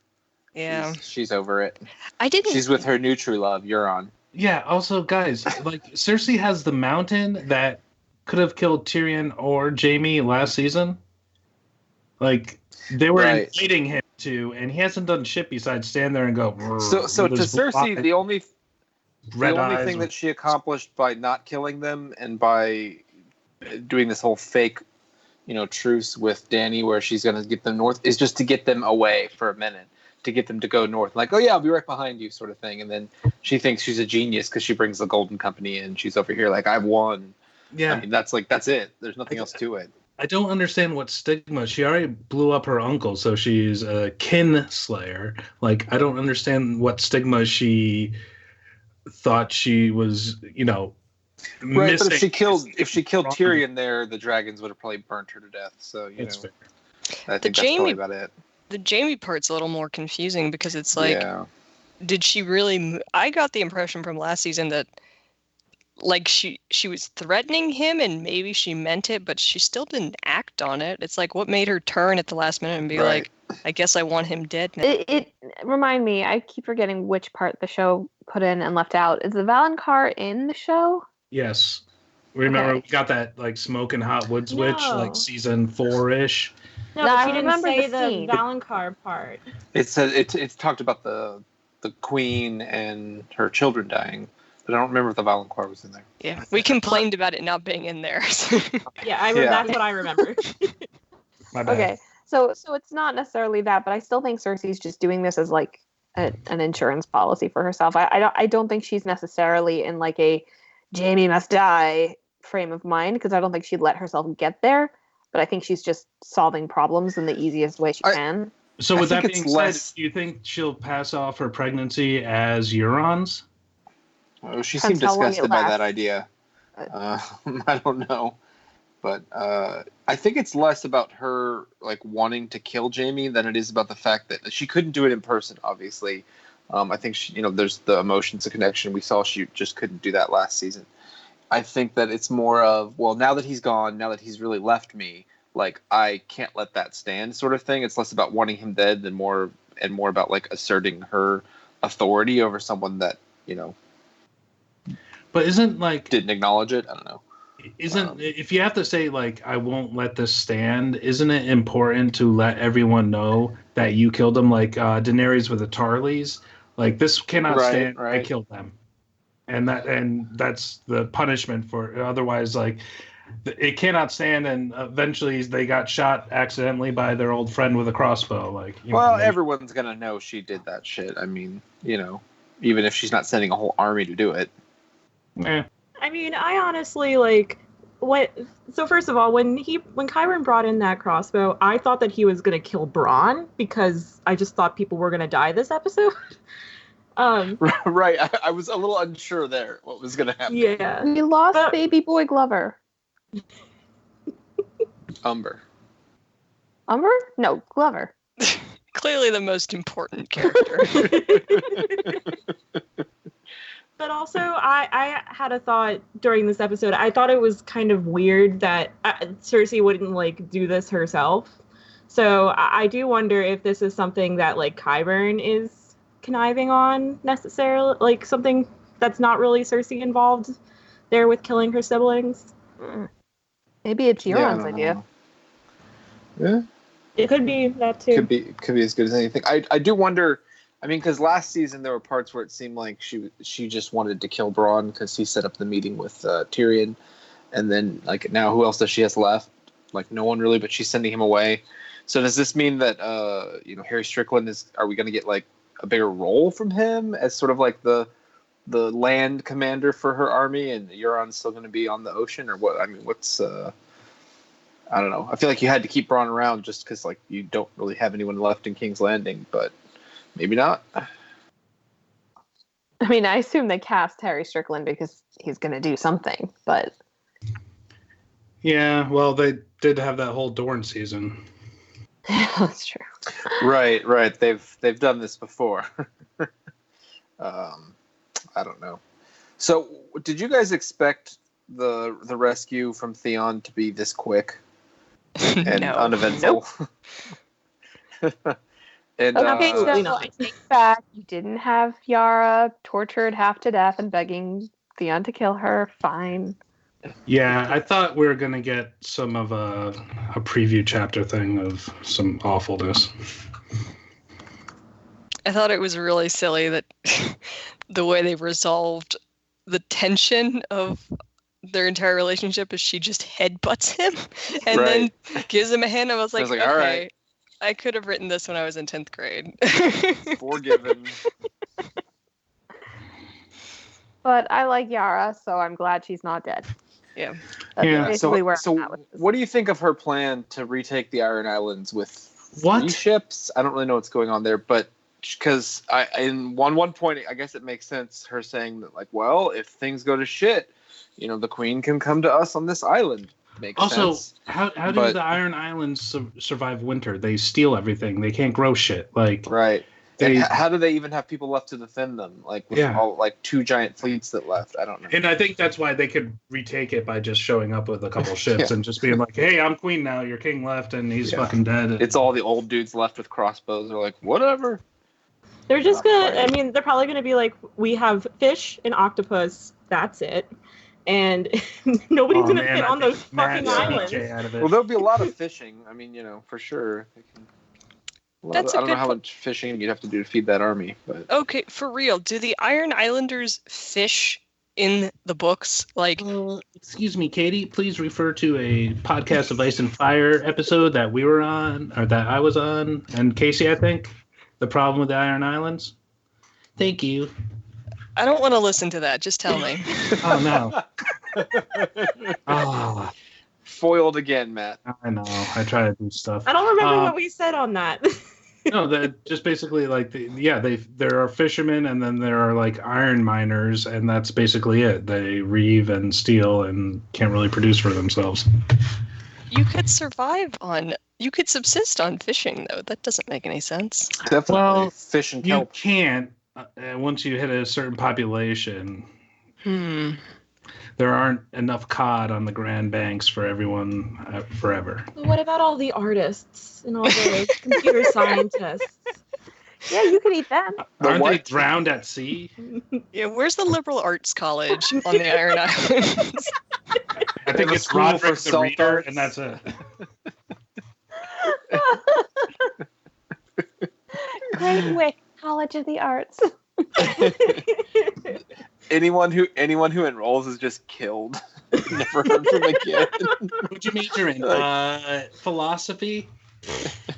Yeah. She's over it. She's with her new true love, Euron. Yeah, also, guys, like, Cersei has the mountain that could have killed Tyrion or Jaime last season. Like, they were inviting him to, and he hasn't done shit besides stand there and go. So to Cersei, the only thing that she accomplished by not killing them and by doing this whole fake, truce with Dany where she's going to get them north is just to get them away for a minute, to get them to go north. Like, oh yeah, I'll be right behind you sort of thing. And then she thinks she's a genius because she brings the Golden Company in. She's over here like, I've won. Yeah. I mean, that's it. There's nothing else to it. I don't understand what stigma. She already blew up her uncle, so she's a kin slayer. Like, I don't understand what stigma she thought she was, right, missing. but if she killed Tyrion there, the dragons would have probably burnt her to death. So fair. I think that's probably about it. The Jaime part's a little more confusing because it's like, did she really? I got the impression from last season that, like, she was threatening him and maybe she meant it, but she still didn't act on it. It's like, what made her turn at the last minute and be like, I guess I want him dead now. It remind me, I keep forgetting which part the show put in and left out. Is the Valonqar in the show? Yes. Remember, we got that, like, smoking hot woods witch, like, season 4-ish. No, but she didn't say the Valonqar part. It's talked about the queen and her children dying. But I don't remember if the Valonqar was in there. Yeah, we complained about it not being in there. That's what I remember. My bad. Okay, so it's not necessarily that, but I still think Cersei's just doing this as like an insurance policy for herself. I don't think she's necessarily in like a Jaime must die frame of mind, because I don't think she'd let herself get there. But I think she's just solving problems in the easiest way she can. So with that being said, do you think she'll pass off her pregnancy as Euron's? Oh, she seemed disgusted by that idea. I don't know. But I think it's less about her like wanting to kill Jaime than it is about the fact that she couldn't do it in person, obviously. I think she, there's the emotions, the connection. We saw she just couldn't do that last season. I think that it's more of, well, now that he's gone, now that he's really left me, like, I can't let that stand sort of thing. It's less about wanting him dead than more about like asserting her authority over someone that, But isn't like didn't acknowledge it? I don't know. If you have to say like, I won't let this stand, isn't it important to let everyone know that you killed him? Like Daenerys with the Tarleys, like, this cannot stand. I killed them, and that's the punishment for it. Otherwise, like, it cannot stand, and eventually they got shot accidentally by their old friend with a crossbow. Like, everyone's gonna know she did that shit. I mean, even if she's not sending a whole army to do it. Yeah. I mean, I honestly so first of all, when Qyburn brought in that crossbow, I thought that he was gonna kill Bronn, because I just thought people were gonna die this episode. Right, I was a little unsure there what was gonna happen. Yeah, we lost baby boy Glover. Umber. Umber? No, Glover. Clearly the most important character. But also, I had a thought during this episode. I thought it was kind of weird that Cersei wouldn't, like, do this herself. So I do wonder if this is something that, like, Qyburn is conniving on, necessarily. Like, something that's not really Cersei involved there with killing her siblings. Maybe it's Euron's idea. Yeah. It could be that, too. Could be as good as anything. I do wonder... I mean, because last season there were parts where it seemed like she just wanted to kill Bronn because he set up the meeting with Tyrion, and then like now who else does she has left? Like no one really, but she's sending him away. So does this mean that Harry Strickland is? Are we going to get like a bigger role from him as sort of like the land commander for her army, and Euron's still going to be on the ocean, or what? I mean, what's I don't know. I feel like you had to keep Bronn around just because like you don't really have anyone left in King's Landing, but. Maybe not. I mean, I assume they cast Harry Strickland because he's going to do something, but... Yeah, well, they did have that whole Dorne season. That's true. Right. They've done this before. I don't know. So, did you guys expect the rescue from Theon to be this quick and uneventful? Nope. And, okay, so I take back. You didn't have Yara tortured half to death and begging Theon to kill her. Fine. Yeah, I thought we were going to get some of a preview chapter thing of some awfulness. I thought it was really silly that the way they resolved the tension of their entire relationship is she just headbutts him and then gives him a hand. I was like, okay. All right. I could have written this when I was in 10th grade. Forgiven. But I like Yara, so I'm glad she's not dead. Yeah. That's basically where I'm at with this. What do you think of her plan to retake the Iron Islands with 3 ships? I don't really know what's going on there, but because in one point, I guess it makes sense, her saying that, like, well, if things go to shit, the Queen can come to us on this island. Makes sense. How do the Iron Islands survive winter? They steal everything. They can't grow shit. Right. How do they even have people left to defend them? With all 2 giant fleets that left. I don't know. And I think that's why they could retake it by just showing up with a couple ships and just being like, "Hey, I'm queen now. Your king left, and he's fucking dead." It's all the old dudes left with crossbows. They're like, whatever. They're just gonna. I mean, they're probably gonna be like, "We have fish and octopus. That's it." And nobody's going to fit on those fucking islands. Well, there'll be a lot of fishing. I mean, for sure. I don't know how much fishing you'd have to do to feed that army. But okay, for real. Do the Iron Islanders fish in the books? Excuse me, Katie. Please refer to a podcast of Ice and Fire episode that we were on, or that I was on, and Casey, I think. The problem with the Iron Islands. Thank you. I don't want to listen to that. Just tell me. Oh, no. Foiled again, Matt. I know. I try to do stuff. I don't remember what we said on that. No, that just basically there are fishermen and then there are iron miners, and that's basically it. They reeve and steal and can't really produce for themselves. You could you could subsist on fishing, though. That doesn't make any sense. Definitely fish and kelp. You can't. Once you hit a certain population, there aren't enough cod on the Grand Banks for everyone forever. What about all the artists and all the computer scientists? Yeah, you could eat them. Aren't they drowned at sea? Yeah, where's the liberal arts college on the Iron Islands? I think it's Roderick the Reader, and that's it. Great Wick. College of the Arts. anyone who enrolls is just killed. Never heard from again. What'd you major in? Philosophy.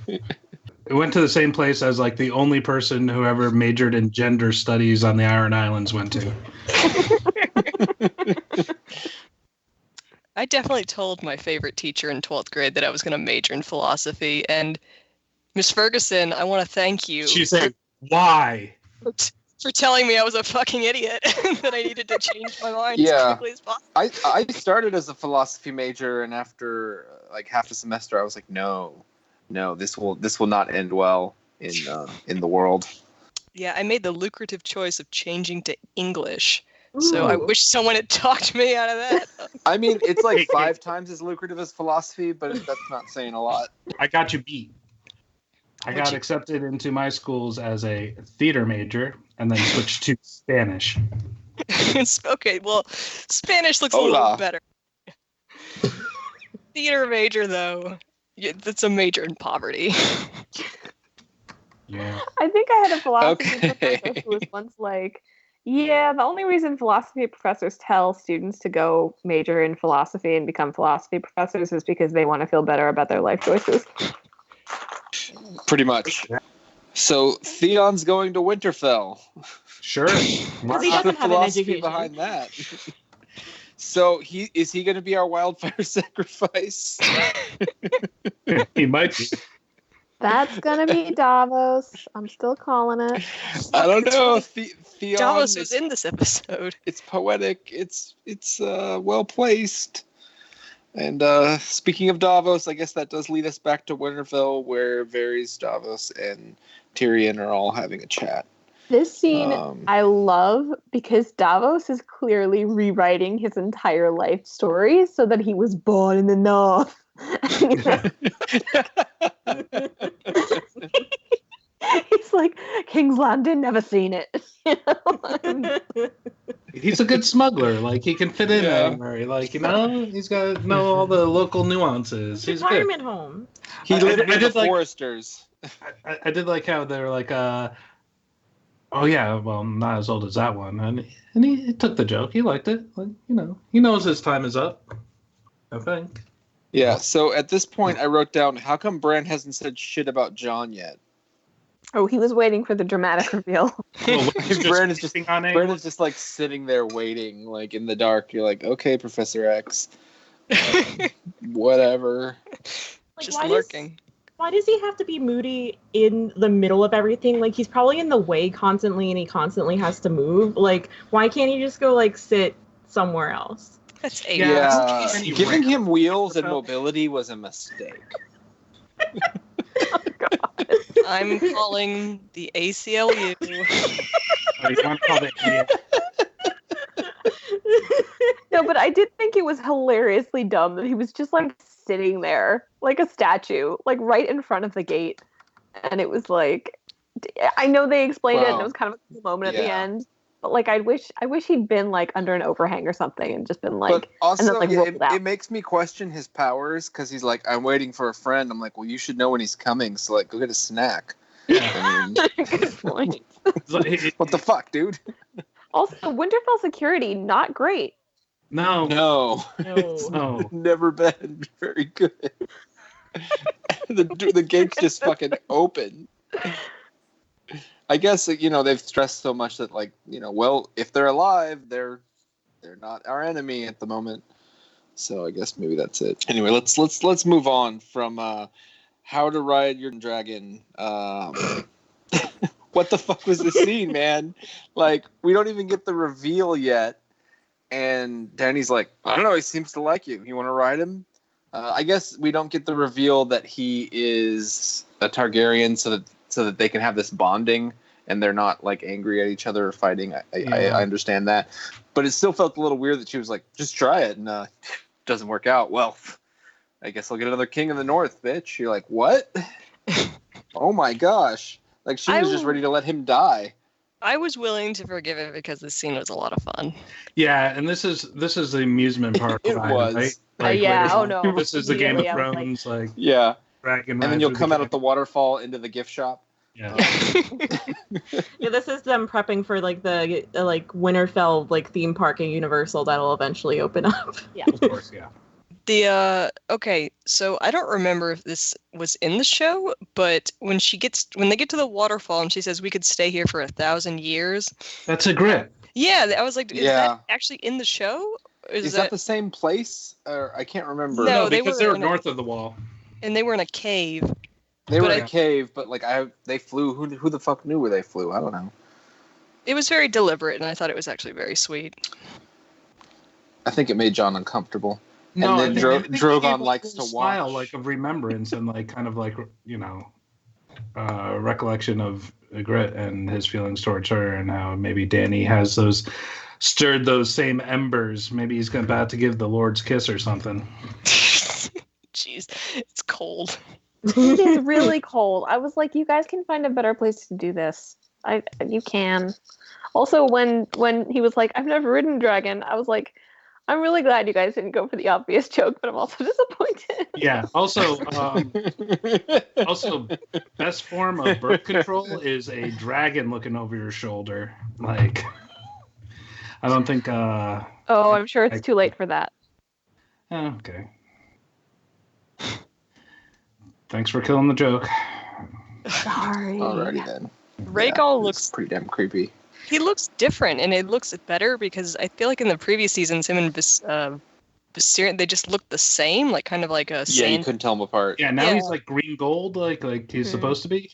We went to the same place as the only person who ever majored in gender studies on the Iron Islands went to. I definitely told my favorite teacher in 12th grade that I was going to major in philosophy, and Miss Ferguson, I want to thank you. She said, "Why?" For telling me I was a fucking idiot that I needed to change my mind as quickly as possible. I started as a philosophy major, and after half a semester, I was like, no, no, this will not end well in the world. Yeah, I made the lucrative choice of changing to English. Ooh. So I wish someone had talked me out of that. I mean, it's like 5 times as lucrative as philosophy, but that's not saying a lot. I got you beat. I got accepted into my schools as a theater major and then switched to Spanish. Okay, well, Spanish looks a little better. Theater major, though, that's a major in poverty. Yeah. I think I had a philosophy professor who was once like, yeah, the only reason philosophy professors tell students to go major in philosophy and become philosophy professors is because they want to feel better about their life choices. Pretty much. So Theon's going to Winterfell. Sure. Because he doesn't have an education behind that. So is he going to be our wildfire sacrifice? He might be. That's gonna be Davos. I'm still calling it. I don't know. Theon, Davos was in this episode. It's poetic. It's well placed. And speaking of Davos, I guess that does lead us back to Winterfell, where Varys, Davos, and Tyrion are all having a chat. This scene I love because Davos is clearly rewriting his entire life story so that he was born in the North. He's like, King's Landing, never seen it. He's a good smuggler. Like, he can fit in anywhere. Like, he's got to know all the local nuances. He's retirement good. Home. He lived with the Foresters. I did like how they're like, oh yeah, well, not as old as that one. And he took the joke. He liked it. Like, he knows his time is up, I think. Yeah, so at this point I wrote down, how come Bran hasn't said shit about Jon yet? Oh, he was waiting for the dramatic reveal. Bran is just like sitting there waiting, like in the dark. You're like, okay, Professor X. Whatever. Like, just lurking. Why does he have to be moody in the middle of everything? Like, he's probably in the way constantly and he constantly has to move. Like, why can't he just go, like, sit somewhere else? That's giving him wheels and mobility was a mistake. Oh, God. I'm calling the ACLU. No, but I did think it was hilariously dumb that he was just like sitting there like a statue, like right in front of the gate. And it was like, I know they explained it and it was kind of a cool moment at the end. But like, I wish he'd been like under an overhang or something and just been like. But also, and then, like, it makes me question his powers because he's like, I'm waiting for a friend. I'm like, well, you should know when he's coming, so like, go get a snack. Yeah. Good point. What the fuck, dude? Also, Winterfell security not great. No. Never been very good. The gate's just fucking open. I guess they've stressed so much that well, if they're alive, they're not our enemy at the moment. So I guess maybe that's it. Anyway, let's move on from how to ride your dragon. What the fuck was this scene, man? Like, we don't even get the reveal yet, and Dany's like, I don't know, he seems to like you. You want to ride him? I guess we don't get the reveal that he is a Targaryen, so that they can have this bonding and they're not like angry at each other or fighting. I understand that, but it still felt a little weird that she was like, just try it, and doesn't work out. Well, I guess I'll get another king in the north, bitch. You're like, what? Oh my gosh. Like, she was just ready to let him die. I was willing to forgive it because this scene was a lot of fun. Yeah, and this is the amusement part. It was. Right? Like, no. This is the Game of Thrones, yeah. Dragon, and then you'll come out at the waterfall into the gift shop. Yeah. Yeah, this is them prepping for like the Winterfell like theme park at Universal that'll eventually open up. Yeah, of course, yeah. Okay, so I don't remember if this was in the show, but when they get to the waterfall and she says we could stay here for 1,000 years. That's a grip. Yeah, I was like, is that actually in the show? Is that the same place? Or I can't remember. No, because they were north of the wall. And they were in a cave. They were in a cave, but like they flew. Who the fuck knew where they flew? I don't know. It was very deliberate, and I thought it was actually very sweet. I think it made John uncomfortable. No, and then Drogon likes to smile, watch. like of remembrance and like kind of like recollection of Ygritte and his feelings towards her, and how maybe Dany has stirred those same embers. Maybe he's about to give the Lord's kiss or something. Jeez, it's cold. It is really cold. I was like, you guys can find a better place to do this. You can. Also, when he was like, I've never ridden a dragon, I was like, I'm really glad you guys didn't go for the obvious joke, but I'm also disappointed. Yeah. Also, best form of birth control is a dragon looking over your shoulder. Like, I don't think. I'm sure it's too late for that. Okay. Thanks for killing the joke. Sorry. Alrighty then. Rhaegal looks pretty damn creepy. He looks different, and it looks better because I feel like in the previous seasons, him and Viserion, they just looked the same, like kind of like a sand. Yeah, you couldn't tell them apart. Yeah, now he's like green gold, like he's supposed to be.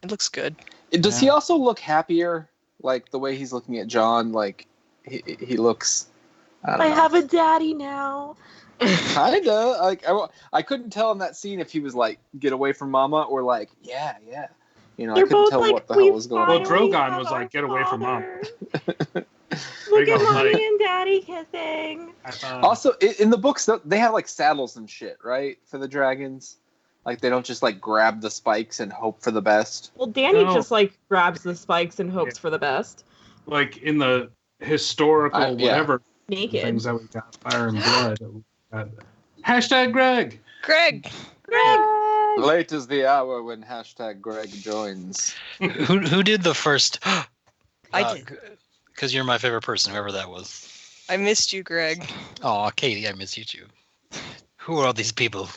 It looks good. Does he also look happier? Like the way he's looking at Jon, like he looks. I have a daddy now. Kinda. Like I couldn't tell in that scene if he was like, get away from mama, or like, yeah. You know, I couldn't tell what the hell was going on. Well, Drogon was like, get away from mom. Look at mommy and daddy kissing. Also, in the books, they have like saddles and shit, right? For the dragons. Like, they don't just like grab the spikes and hope for the best. Well, Dany just like grabs the spikes and hopes for the best. Like in the historical whatever naked things that we got, Fire and Blood. Hashtag Greg. Greg. Late is the hour when hashtag Greg joins. Who did the first? I did. Because you're my favorite person, whoever that was. I missed you, Greg. Oh, Katie, I miss you too. Who are all these people?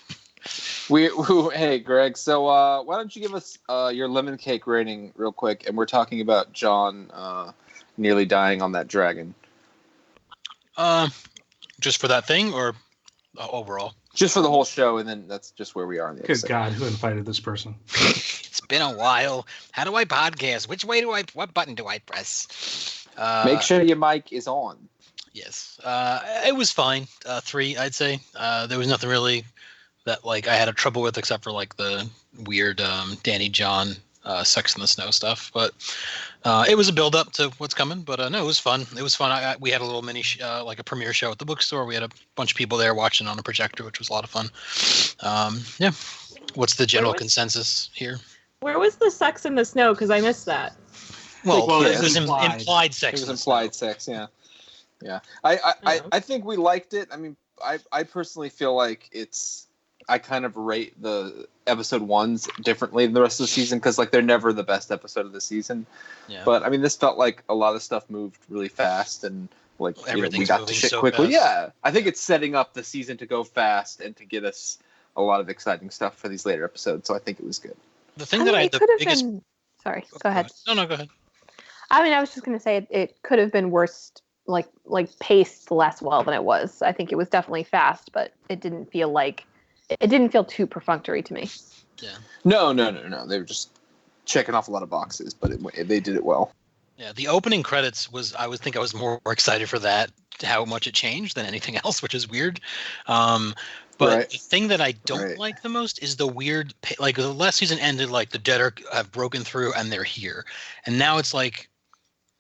Hey, Greg. So why don't you give us your lemon cake rating real quick? And we're talking about Jon nearly dying on that dragon. Just for that thing, or overall? Just for the whole show, and then that's just where we are in the episode. Good God, who invited this person? It's been a while. How do I podcast? What button do I press? Make sure your mic is on. Yes. It was fine. 3, I'd say. There was nothing really that like I had a trouble with, except for like the weird Dany Jon Sex in the Snow stuff. But it was a build up to what's coming. But no, it was fun. It was fun. We had a little mini like a premiere show at the bookstore. We had a bunch of people there watching on a projector, which was a lot of fun. Yeah. What's the general consensus here? Where was the Sex in the Snow? Because I missed that. Well, it was implied sex. It was implied sex. Yeah. I think we liked it. I mean, I personally feel like I kind of rate the episode 1s differently than the rest of the season because like they're never the best episode of the season. Yeah. But I mean, this felt like a lot of stuff moved really fast and like we got to shit so quickly. Fast. Yeah, I think it's setting up the season to go fast and to get us a lot of exciting stuff for these later episodes. So I think it was good. The thing that I had the biggest. Sorry, go ahead. No, go ahead. I mean, I was just going to say it could have been worse, like paced less well than it was. I think it was definitely fast, but it didn't feel too perfunctory to me. Yeah. No. They were just checking off a lot of boxes, but they did it well. Yeah, the opening credits I was more excited for that, how much it changed than anything else, which is weird. But the thing that I don't like the most is the weird, like the last season ended like the dead have broken through and they're here, and now it's like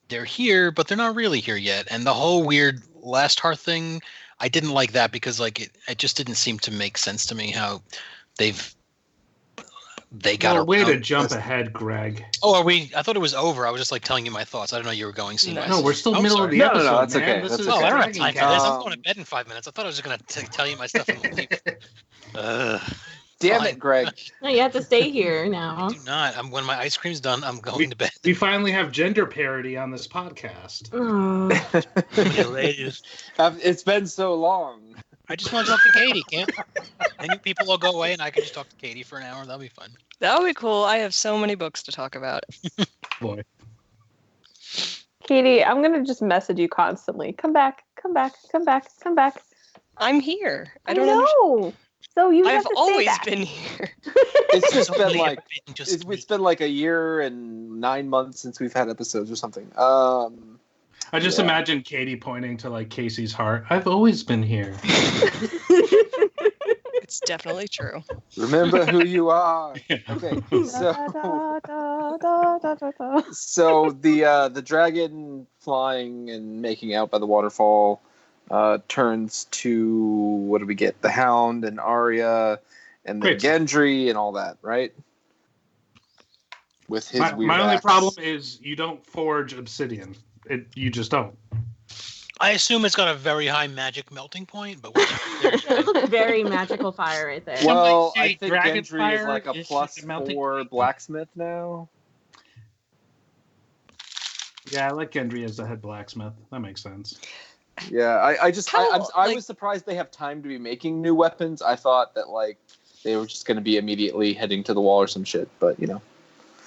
they're here, but they're not really here yet. And the whole weird last hearth thing, I didn't like that because like it just didn't seem to make sense to me how they got a way to jump ahead, Greg. Oh, are we? I thought it was over. I was just like telling you my thoughts. I don't know you were going somewhere. No, we're still middle of the episode. No, that's okay. That's okay. I don't have time for this. I'm going to bed in 5 minutes. I thought I was just going to tell you my stuff and leave. Damn it, Greg. No, you have to stay here now. I do not. When my ice cream's done, I'm going to bed. We finally have gender parity on this podcast. It's been so long. I just want to talk to Katie. Any people will go away and I can just talk to Katie for an hour. That'll be fun. That would be cool. I have so many books to talk about. Boy. Katie, I'm going to just message you constantly. Come back. I'm here. I don't know. So I've always been here. It's just been like it's been like a year and 9 months since we've had episodes or something. I just imagine Katie pointing to like Casey's heart. I've always been here. That's definitely true. Remember who you are. Okay, so the dragon flying and making out by the waterfall turns to, what do we get? The Hound and Arya and then Gendry and all that, right? With his weird my only axe. problem is you don't forge obsidian. You just don't. I assume it's got a very high magic melting point, but very magical fire right there. Well, I think Gendry is like a +4 blacksmith now. Yeah, I like Gendry as the head blacksmith. That makes sense. Yeah, I was surprised they have time to be making new weapons. I thought that like they were just going to be immediately heading to the wall or some shit, but you know.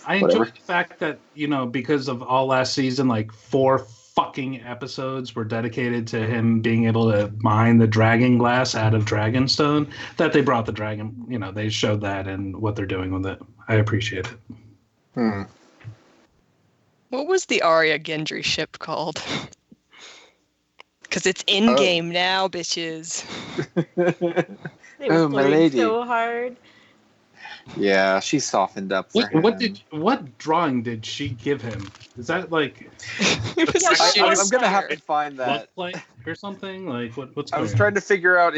I enjoy the fact that, you know, because of all last season, like 4 fucking episodes were dedicated to him being able to mine the dragon glass out of Dragonstone, that they brought the dragon, you know, they showed that and what they're doing with it. I appreciate it. What was the Arya Gendry ship called? Because it's in game now, bitches. They were my lady. So hard. Yeah, she softened up for him. What drawing did she give him? Is that like? I'm gonna have to find that. Or something like what's? I was trying to figure out.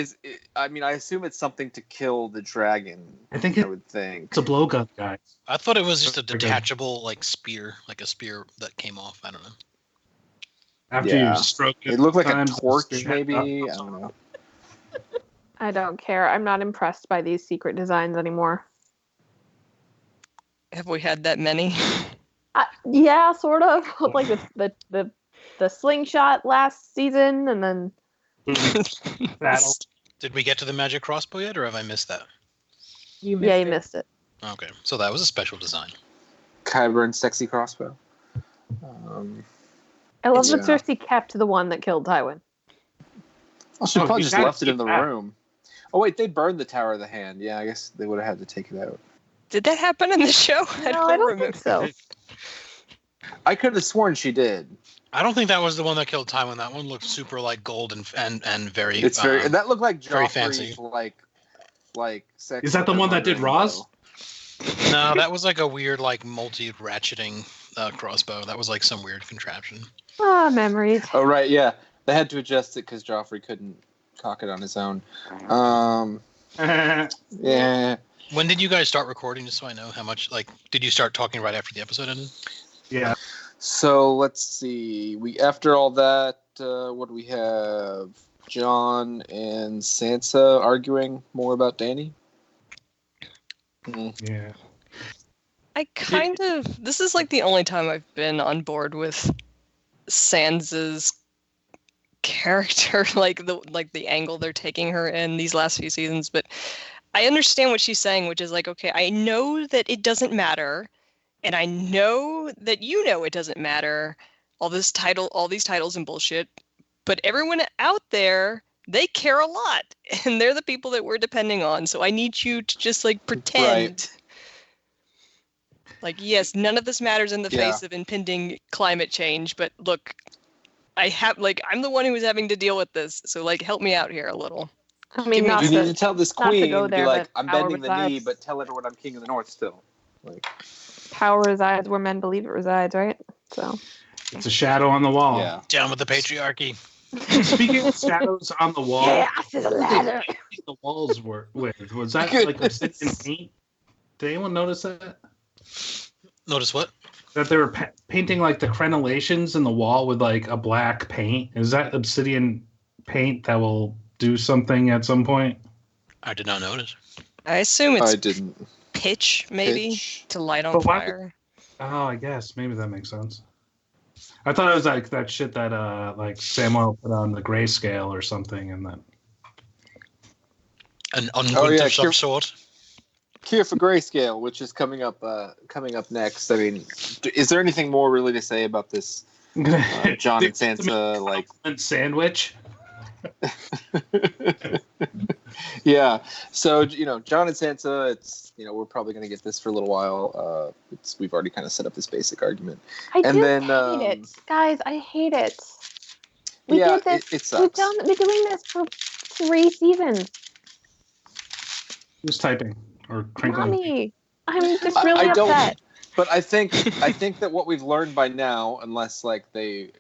I assume it's something to kill the dragon. I would think it's a blowgun, guys. I thought it was just a detachable like spear, like a spear that came off. I don't know. After you stroke it looked like a torch, maybe. I don't know. I don't care. I'm not impressed by these secret designs anymore. Have we had that many? Yeah, sort of. Like the slingshot last season, and then battle. Did we get to the magic crossbow yet, or have I missed that? You missed it. Okay, so that was a special design. Qyburn's sexy crossbow. I love that Cersei kept the one that killed Tywin. Well, she probably just left it in the room. Oh wait, they burned the Tower of the Hand. Yeah, I guess they would have had to take it out. Did that happen in the show? No, I don't remember. Think so. I could have sworn she did. I don't think that was the one that killed Tywin. That one looked super like gold and very. It's very. That looked like very fancy. Like sex. Is that the one that did Roz? No, that was like a weird like multi-ratcheting crossbow. That was like some weird contraption. Memories. Oh right, yeah. They had to adjust it because Joffrey couldn't cock it on his own. Yeah. When did you guys start recording, just so I know how much, like, did you start talking right after the episode ended? Yeah. So, let's see. After all that, what do we have? Jon and Sansa arguing more about Dany? Yeah. This is like the only time I've been on board with Sansa's character, like the angle they're taking her in these last few seasons, but I understand what she's saying, which is like, okay, I know that it doesn't matter, and I know that it doesn't matter, all these titles and bullshit, but everyone out there, they care a lot, and they're the people that we're depending on, so I need you to just like pretend. Right. Like, yes, none of this matters in the face of impending climate change, but look, I'm the one who is having to deal with this, so like help me out here a little. I mean, you need to tell this queen, be like, I'm bending the knee, but tell everyone I'm king of the north still. Like, power resides where men believe it resides, right? So it's a shadow on the wall. Yeah. Down with the patriarchy. Speaking of shadows on the wall, the walls were weird. Was that like obsidian paint? Did anyone notice that? Notice what? That they were painting like the crenellations in the wall with like a black paint. Is that obsidian paint that will do something at some point? I did not notice. I assume it's I didn't. Pitch, maybe, to light on fire. Oh, I guess. Maybe that makes sense. I thought it was like that shit that like Samuel put on the grayscale or something, and then an unguent of some sort. Cure for Grayscale, which is coming up next. I mean, is there anything more really to say about this Jon and Sansa like sandwich? Yeah. So Jon and Sansa. It's we're probably going to get this for a little while. We've already kind of set up this basic argument. I hate it, guys. I hate it. We did this. It sucks. We're doing this for 3 seasons. Who's typing or crinkling? Mommy, I'm just really upset. But I think that what we've learned by now, unless like they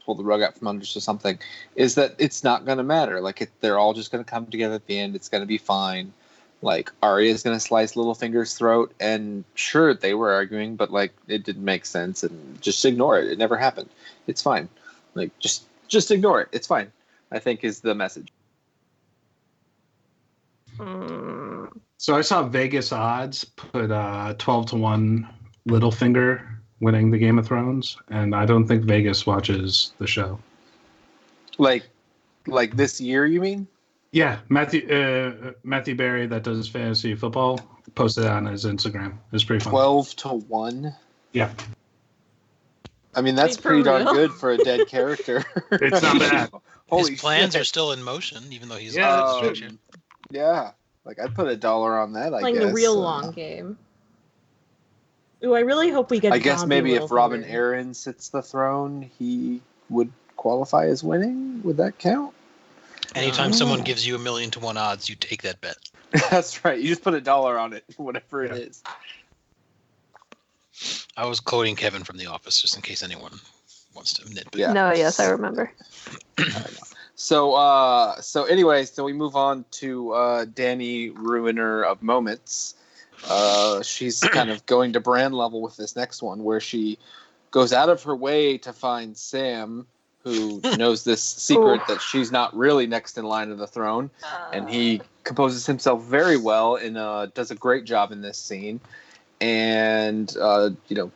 pull the rug out from under us or something, is that it's not going to matter. Like they're all just going to come together at the end. It's going to be fine. Like Arya is going to slice Littlefinger's throat, and sure they were arguing, but like it didn't make sense, and just ignore it. It never happened. It's fine. Like just ignore it. It's fine, I think is the message. So I saw Vegas odds put 12-1 Littlefinger winning the Game of Thrones, and I don't think Vegas watches the show. Like this year, you mean? Yeah, Matthew Berry, that does fantasy football, posted it on his Instagram. It was pretty fun. 12-1. Yeah. I mean, that's pretty darn good for a dead character. It's not bad. His plans are still in motion, even though he's yeah. Like I'd put $1 on that. I playing guess the real long game. Ooh, I really hope we get. I guess maybe if Robin Arryn sits the throne, he would qualify as winning. Would that count? Anytime someone gives you 1,000,000 to 1 odds, you take that bet. That's right. You just put $1 on it, whatever it is. I was quoting Kevin from The Office, just in case anyone wants to nitpick. Yeah. No, yes, I remember. So anyway, so we move on to Dany, Ruiner of Moments. She's kind of going to Bran level with this next one, where she goes out of her way to find Sam, who knows this secret that she's not really next in line of the throne, and he composes himself very well and does a great job in this scene, and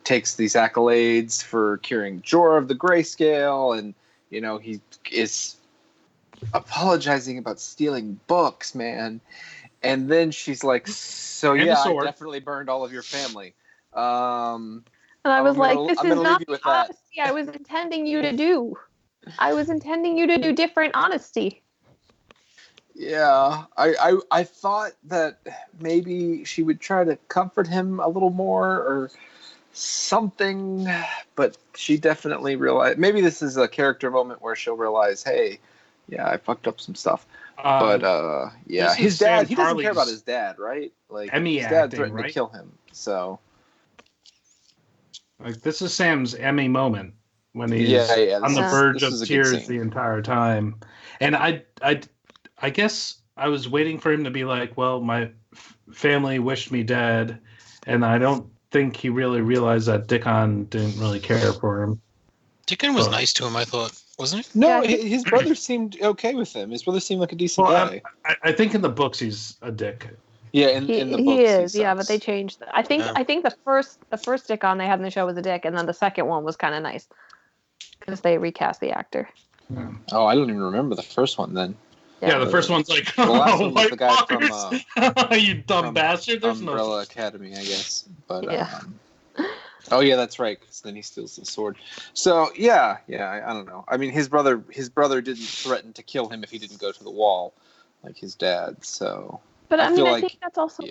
takes these accolades for curing Jorah of the Grayscale, and he is apologizing about stealing books, man. And then she's like, so I definitely burned all of your family. And I was like, this is not the honesty I was intending you to do. I was intending you to do different honesty. Yeah, I thought that maybe she would try to comfort him a little more or something, but she definitely realized, maybe this is a character moment where she'll realize, hey, yeah, I fucked up some stuff. But yeah, his dad, he doesn't care about his dad, right? Like his dad threatened to kill him. So like this is Sam's Emmy moment when he's on the verge of tears the entire time. And I guess I was waiting for him to be like, well, my family wished me dead, and I don't think he really realized that Dickon didn't really care for him. Dickon was nice to him, I thought. Wasn't he? No, his brother seemed okay with him. His brother seemed like a decent guy. I think in the books he's a dick. Yeah, in the books he is. Yeah, but they changed. I think the first Dickon they had in the show was a dick, and then the second one was kind of nice because they recast the actor. Yeah. Oh, I don't even remember the first one then. Yeah, the first one's like, the last one was the guy from you dumb bastard. There's Umbrella Academy, I guess. But yeah. Oh yeah, that's right. Because then he steals the sword. So yeah, I don't know. I mean, his brother didn't threaten to kill him if he didn't go to the wall, like his dad. So. But I think that's also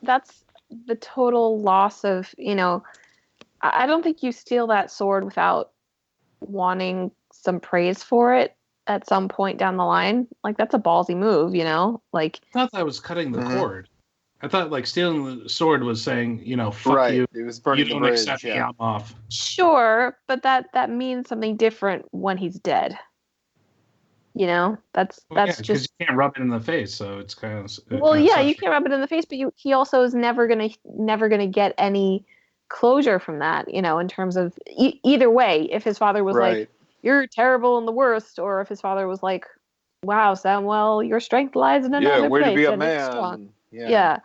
that's the total loss of I don't think you steal that sword without wanting some praise for it at some point down the line. Like that's a ballsy move, Like I thought that was cutting the cord. I thought like stealing the sword was saying, fuck you. It was burning you don't the bridge, accept me, I'm off. Sure, but that means something different when he's dead. That's because just you can't rub it in the face, so it's kind of you can't rub it in the face, but he also is never gonna get any closure from that, in terms of either way. If his father was like, "You're terrible and the worst," or if his father was like, "Wow, Samuel, your strength lies in another way place." To be a and man. it's strong. Yeah,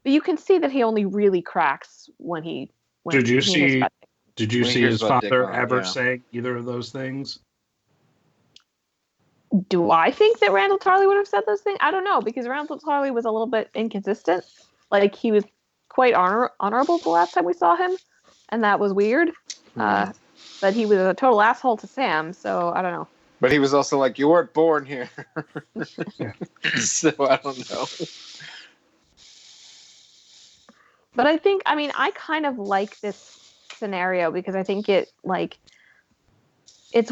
but you can see that he only really cracks when he. Did you see his father ever say either of those things? Do I think that Randall Tarley would have said those things? I don't know, because Randall Tarley was a little bit inconsistent. Like, he was quite honorable the last time we saw him, and that was weird. But he was a total asshole to Sam, so I don't know. But he was also like, you weren't born here. So I don't know. But I kind of like this scenario because I think it's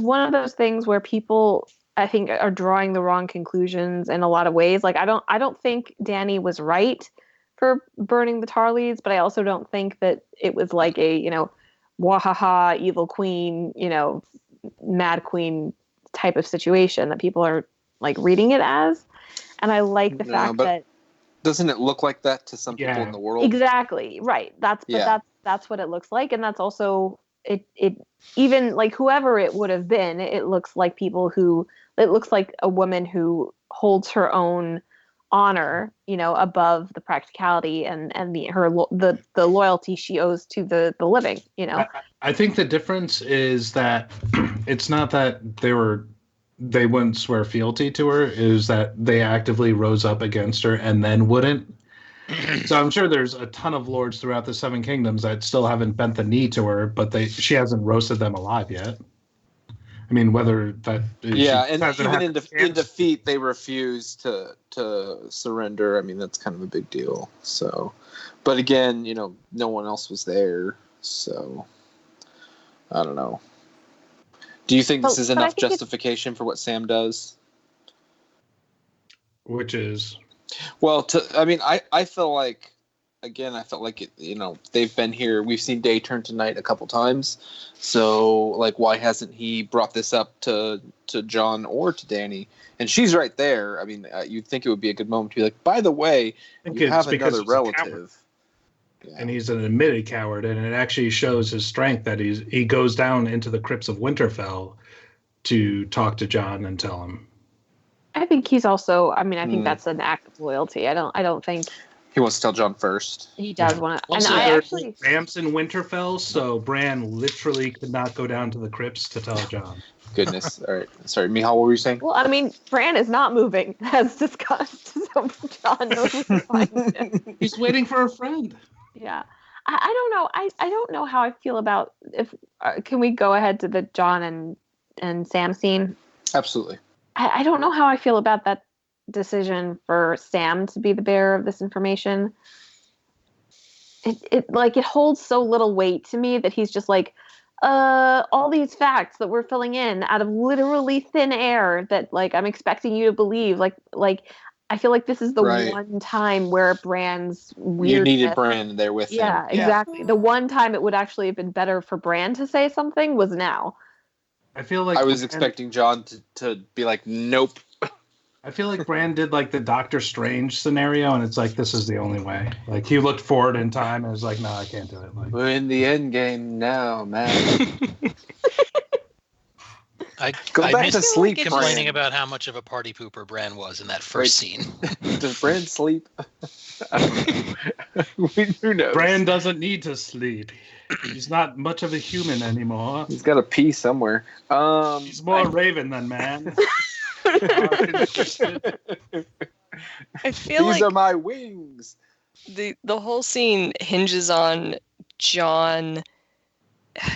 one of those things where people I think are drawing the wrong conclusions in a lot of ways. Like I don't think Dany was right for burning the Tarleys, but I also don't think that it was like a, wahaha, evil queen, mad queen type of situation that people are like reading it as. And I like the fact that doesn't it look like that to some people in the world? Exactly. Right. That's what it looks like. And that's also it even like whoever it would have been, it looks like a woman who holds her own honor, above the practicality and the loyalty she owes to the living, I think the difference is that it's not that they wouldn't swear fealty to her, is that they actively rose up against her and then wouldn't. So I'm sure there's a ton of lords throughout the Seven Kingdoms that still haven't bent the knee to her, but she hasn't roasted them alive yet. I mean, whether that and even in defeat, they refuse to surrender. I mean, that's kind of a big deal. So, but again, no one else was there, so I don't know. Do you think this is enough justification for what Sam does? Which is? Well, I feel like, again, they've been here. We've seen day turn to night a couple times. So, like, why hasn't he brought this up to Jon or to Dany? And she's right there. I mean, you'd think it would be a good moment to be like, by the way, you have another relative. Yeah. And he's an admitted coward, and it actually shows his strength that he goes down into the crypts of Winterfell to talk to Jon and tell him. I think he's also. I mean, I think that's an act of loyalty. I don't think he wants to tell Jon first. He does want to. Also, and I actually Ram's in Winterfell, so Bran literally could not go down to the crypts to tell Jon. Goodness. All right. Sorry, Michal, what were you saying? Well, I mean, Bran is not moving, as discussed. So Jon knows where to find him. He's waiting for a friend. Yeah. I don't know. I don't know how I feel about if. Can we go ahead to the Jon and Sam scene? Absolutely. I don't know how I feel about that decision for Sam to be the bearer of this information. It holds so little weight to me that he's just like, all these facts that we're filling in out of literally thin air that like I'm expecting you to believe. Like I feel like this is the one time where Bran's weirdness. You needed Bran there with him. Yeah, exactly. The one time it would actually have been better for Bran to say something was now. I feel like I was expecting Jon to be like, nope. I feel like Bran did like the Doctor Strange scenario, and it's like, this is the only way. Like, he looked forward in time and was like, no, I can't do it. Like, we're in the end game now, man. I back to sleep. Complaining about how much of a party pooper Bran was in that first scene. Does Bran sleep? Who knows? Bran doesn't need to sleep. He's not much of a human anymore. He's got to pee somewhere. He's more raven than man. I feel these are my wings. The whole scene hinges on Jon,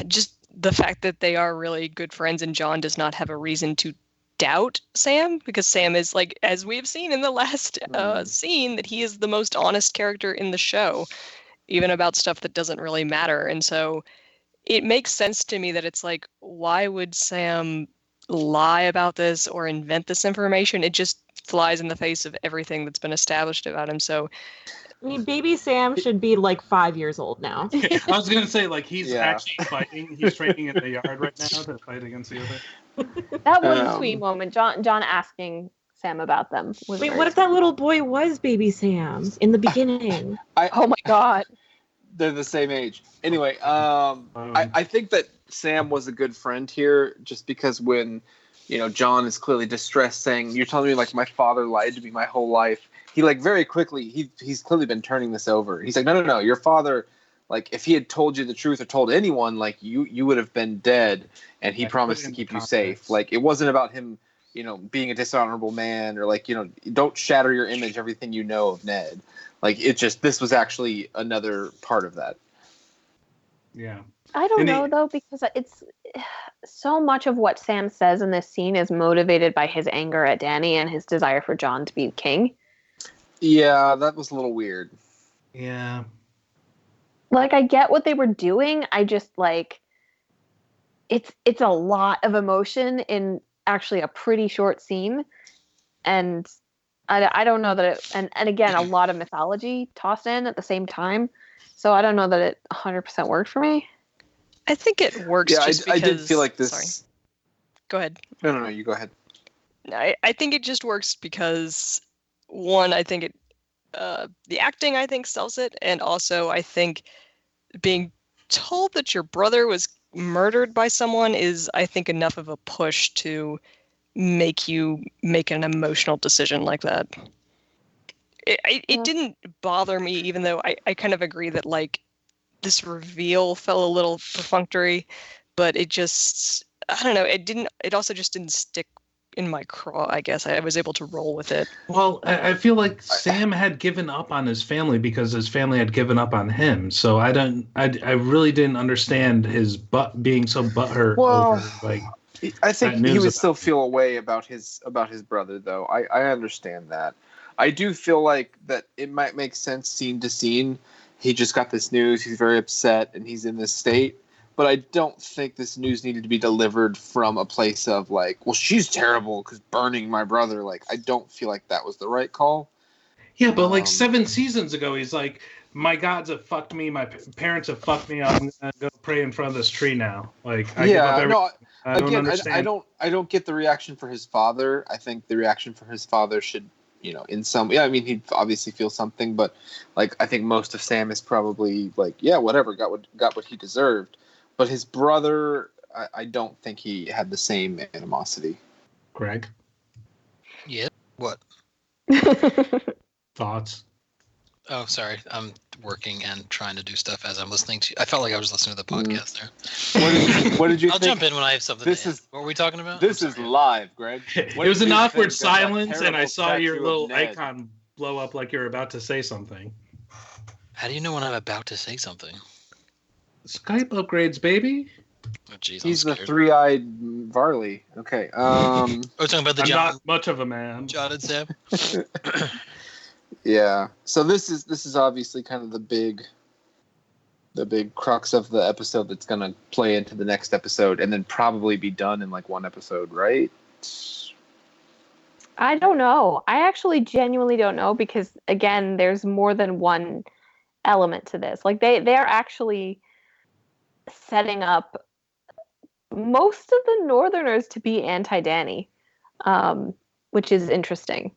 just the fact that they are really good friends, and Jon does not have a reason to doubt Sam, because Sam is, like, as we have seen in the last scene, that he is the most honest character in the show, even about stuff that doesn't really matter. And so it makes sense to me that it's like, why would Sam lie about this or invent this information? It just flies in the face of everything that's been established about him. So I mean, baby Sam should be like 5 years old now. I was gonna say, like, he's actually fighting. He's training in the yard right now to fight against the other. That was a sweet moment. Jon asking Sam about them. Wait, what if that little boy was baby Sam in the beginning? Oh my God. They're the same age. Anyway, I think that Sam was a good friend here, just because when, Jon is clearly distressed, saying, "You're telling me like my father lied to me my whole life." He like very quickly he's clearly been turning this over. He's like, no, your father, like, if he had told you the truth or told anyone, like you would have been dead, and he promised to keep you safe. Like, it wasn't about him, being a dishonorable man, or like, don't shatter your image, everything you know of Ned. Like, this was actually another part of that. Yeah. I don't know, though, because it's so much of what Sam says in this scene is motivated by his anger at Dany and his desire for Jon to be king. Yeah, that was a little weird. Yeah. Like, I get what they were doing. I just, like, it's a lot of emotion actually a pretty short scene, and I don't know that it, and again, a lot of mythology tossed in at the same time, so I don't know that it 100% worked for me. I think it works just because... I did feel like this... Sorry. Go ahead. No, you go ahead. I think it just works because, one, I think it, the acting, I think, sells it, and also I think being told that your brother was murdered by someone is, I think, enough of a push to make you make an emotional decision like that. It didn't bother me, even though I kind of agree that, like, this reveal felt a little perfunctory, but it just, I don't know, it also just didn't stick in my craw, I guess. I was able to roll with it. Well, I feel like Sam had given up on his family because his family had given up on him. So I really didn't understand his being so butthurt over, like, I think he would still feel a way about his brother, though. I understand that. I do feel like that it might make sense scene to scene. He just got this news. He's very upset, and he's in this state. But I don't think this news needed to be delivered from a place of, like, well, she's terrible because burning my brother. Like, I don't feel like that was the right call. Yeah, but like 7 seasons ago, he's like, my gods have fucked me. My parents have fucked me. I'm gonna go pray in front of this tree now. Like, I don't understand. I don't get the reaction for his father. I think the reaction for his father should, in some... Yeah, I mean, he'd obviously feel something, but, like, I think most of Sam is probably like, yeah, whatever, got what he deserved. But his brother, I don't think he had the same animosity. Greg? Yeah? What? Thoughts? Oh, sorry. I'm working and trying to do stuff as I'm listening to you. I felt like I was listening to the podcast there. What did you I'll think? Jump in when I have something to add. What were we talking about? This is live, Greg. It was an awkward silence, and I saw your little icon blow up like you're about to say something. How do you know when I'm about to say something? Skype upgrades, baby. Oh, geez, he's the three-eyed Varley. Okay. Oh, talking about the I'm John. Not much of a man. John and Sam. Yeah. So this is obviously kind of the big crux of the episode that's gonna play into the next episode, and then probably be done in like one episode, right? I don't know. I actually genuinely don't know because, again, there's more than one element to this. Like they're actually setting up most of the Northerners to be anti-Dany, which is interesting.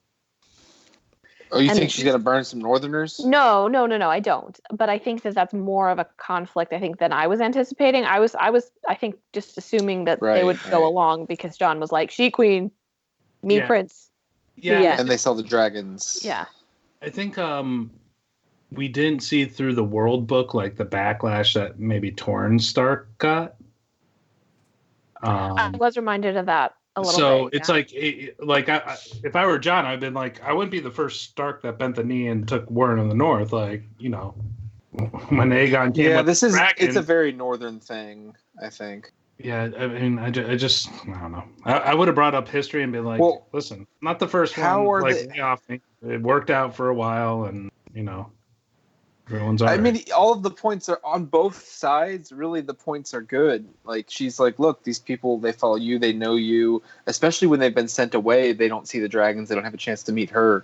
Oh, you think she's gonna burn some Northerners? No, I don't. But I think that that's more of a conflict, I think, than I was anticipating. I was, I think, just assuming that they would go along because Jon was like, she queen, me prince. Yeah. And they saw the dragons. Yeah. I think we didn't see through the world book like the backlash that maybe Torrhen Stark got. I was reminded of that a little bit. So it's like if I were Jon, I'd been like, I wouldn't be the first Stark that bent the knee and took Warren in the North. Like, when Aegon came. Yeah, it's a very northern thing, I think. Yeah, I mean, I don't know. I would have brought up history and been like, listen, not the first one. Way off me. It worked out for a while, and everyone's all right. I mean, all of the points are on both sides. Really, the points are good. Like, she's like, look, these people, they follow you, they know you. Especially when they've been sent away, they don't see the dragons, they don't have a chance to meet her.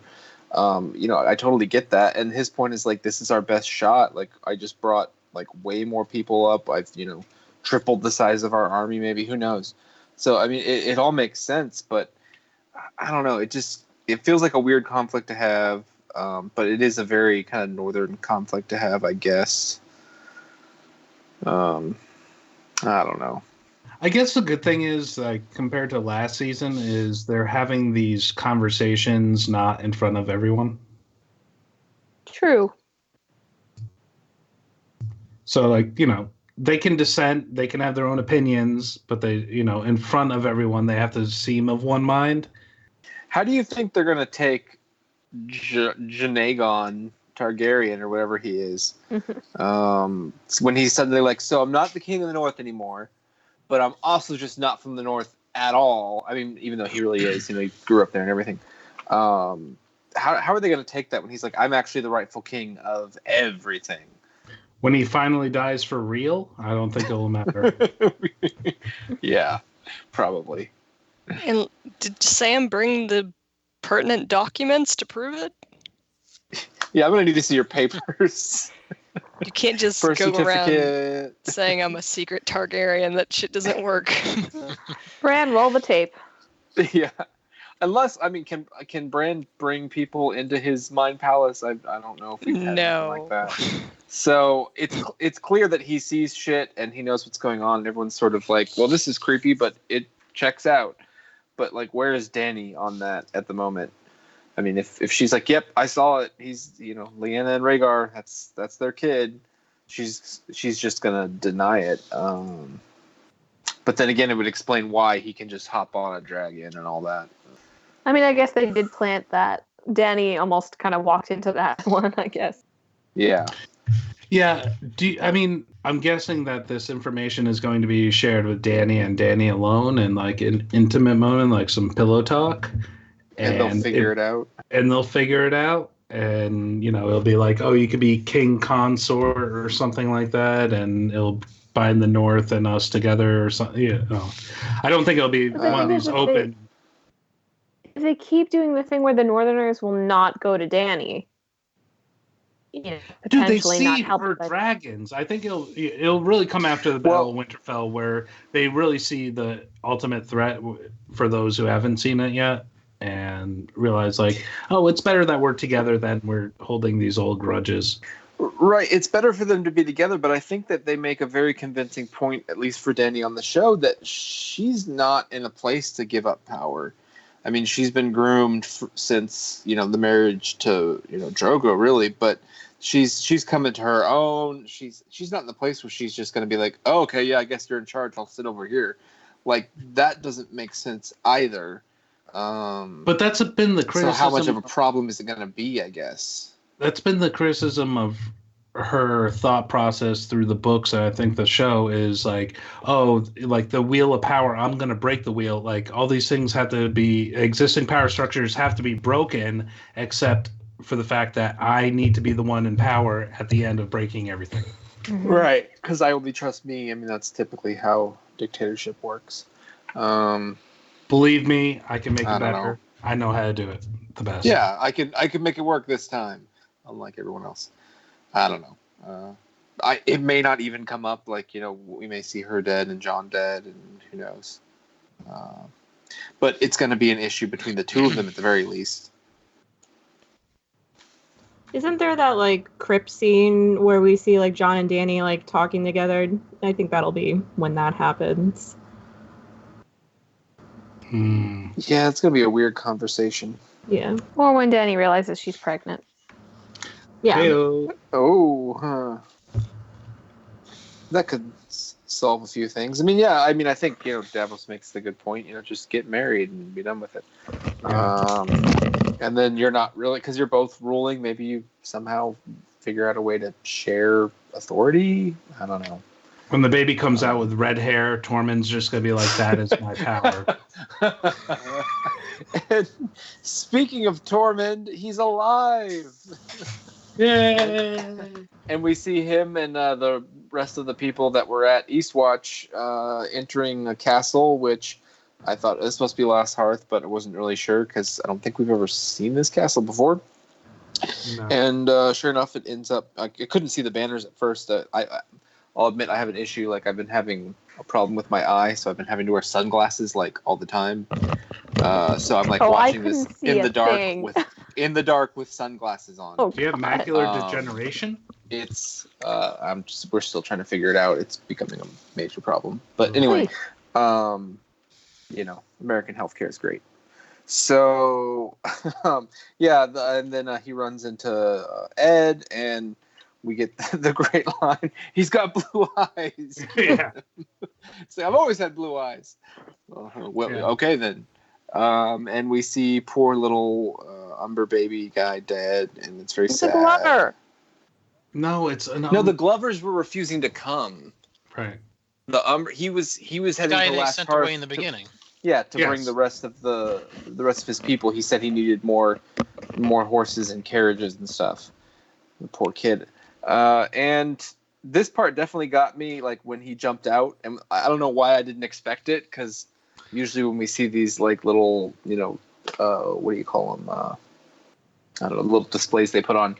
I totally get that. And his point is like, this is our best shot. Like, I just brought like way more people up. I've tripled the size of our army, maybe, who knows. So I mean, it all makes sense, but I don't know, it feels like a weird conflict to have, but it is a very kind of northern conflict to have, I guess. I don't know. I guess the good thing is, like, compared to last season, is they're having these conversations not in front of everyone. True. So, like, they can dissent, they can have their own opinions, but they, in front of everyone, they have to seem of one mind. How do you think they're going to take Janagon Targaryen, or whatever he is, when he's suddenly like, so I'm not the king of the North anymore, but I'm also just not from the North at all. I mean, even though he really is, he grew up there and everything. How are they going to take that when he's like, I'm actually the rightful king of everything? When he finally dies for real, I don't think it will matter. Yeah, probably. And did Sam bring the pertinent documents to prove it? Yeah, I'm gonna need to see your papers. You can't just Birth go around certificate. saying I'm a secret Targaryen. That shit doesn't work. Bran, roll the tape. Yeah. Unless, I mean, can Bran bring people into his mind palace? I don't know if we've had anything like that. So it's clear that he sees shit and he knows what's going on. And everyone's sort of like, well, this is creepy, but it checks out. But like, where is Dany on that at the moment? I mean, if she's like, yep, I saw it. He's, Lyanna and Rhaegar, that's their kid. She's just gonna deny it. But then again, it would explain why he can just hop on a dragon and all that. I mean, I guess they did plant that. Dany almost kind of walked into that one, I guess. Yeah. Yeah. I'm guessing that this information is going to be shared with Dany and Dany alone in like an intimate moment, like some pillow talk. And they'll figure it out. And they'll figure it out. And, it'll be like, oh, you could be king consort or something like that. And it'll bind the North and us together or something. Yeah. No. I don't think it'll be one of these open. If they keep doing the thing where the Northerners will not go to Dany, potentially not help her dragons. I think it'll really come after the Battle of Winterfell, where they really see the ultimate threat for those who haven't seen it yet, and realize like, oh, it's better that we're together than we're holding these old grudges. Right, it's better for them to be together, but I think that they make a very convincing point, at least for Dany on the show, that she's not in a place to give up power. I mean, she's been groomed since, the marriage to, Drogo, really, but she's come into her own. She's not in the place where she's just going to be like, oh, okay, yeah, I guess you're in charge. I'll sit over here. Like, that doesn't make sense either. But that's been the criticism. So how much of a problem is it going to be, I guess? That's been the criticism of her thought process through the books, and I think the show is like, oh, like the wheel of power, I'm going to break the wheel. Like, all these things have to be, existing power structures have to be broken, except for the fact that I need to be the one in power at the end of breaking everything. Mm-hmm. Right, because I only trust me. I mean, that's typically how dictatorship works. Believe me, I can make it better. I know how to do it the best. Yeah, I can make it work this time, unlike everyone else. I don't know. It may not even come up. Like, we may see her dead and Jon dead, and who knows. But it's going to be an issue between the two of them at the very least. Isn't there that like crypt scene where we see like Jon and Dany like talking together? I think that'll be when that happens. Yeah, it's going to be a weird conversation. Yeah. Or when Dany realizes she's pregnant. Yeah. Hey-o. Oh, that could solve a few things. I mean, I think, Davos makes the good point, just get married and be done with it. Yeah. And then you're not really, because you're both ruling, maybe you somehow figure out a way to share authority. I don't know. When the baby comes out with red hair, Tormund's just going to be like, that is my power. And speaking of Tormund, he's alive. Yay! And we see him and the rest of the people that were at Eastwatch entering a castle, which I thought this must be Last Hearth, but I wasn't really sure because I don't think we've ever seen this castle before. No. And sure enough, it ends up. I couldn't see the banners at first. I'll admit I have an issue. Like, I've been having a problem with my eye, so I've been having to wear sunglasses like all the time. So I'm like watching this in the dark with sunglasses on. Do you have macular degeneration? It's we're still trying to figure it out. It's becoming a major problem. But anyway, American healthcare is great. So and then he runs into Ed, and we get the great line. He's got blue eyes. Yeah. So I've always had blue eyes. Okay then. And we see poor little Umber baby guy dead, and it's very sad. The Glover. No, no. The Glovers were refusing to come. Right. The Umber. He was heading the guy to they Last sent Hearth away in the beginning. Bring the rest of his people. He said he needed more horses and carriages and stuff. The poor kid. And this part definitely got me, like when he jumped out, and I don't know why I didn't expect it, because Usually when we see these like little, what do you call them? I don't know, little displays they put on.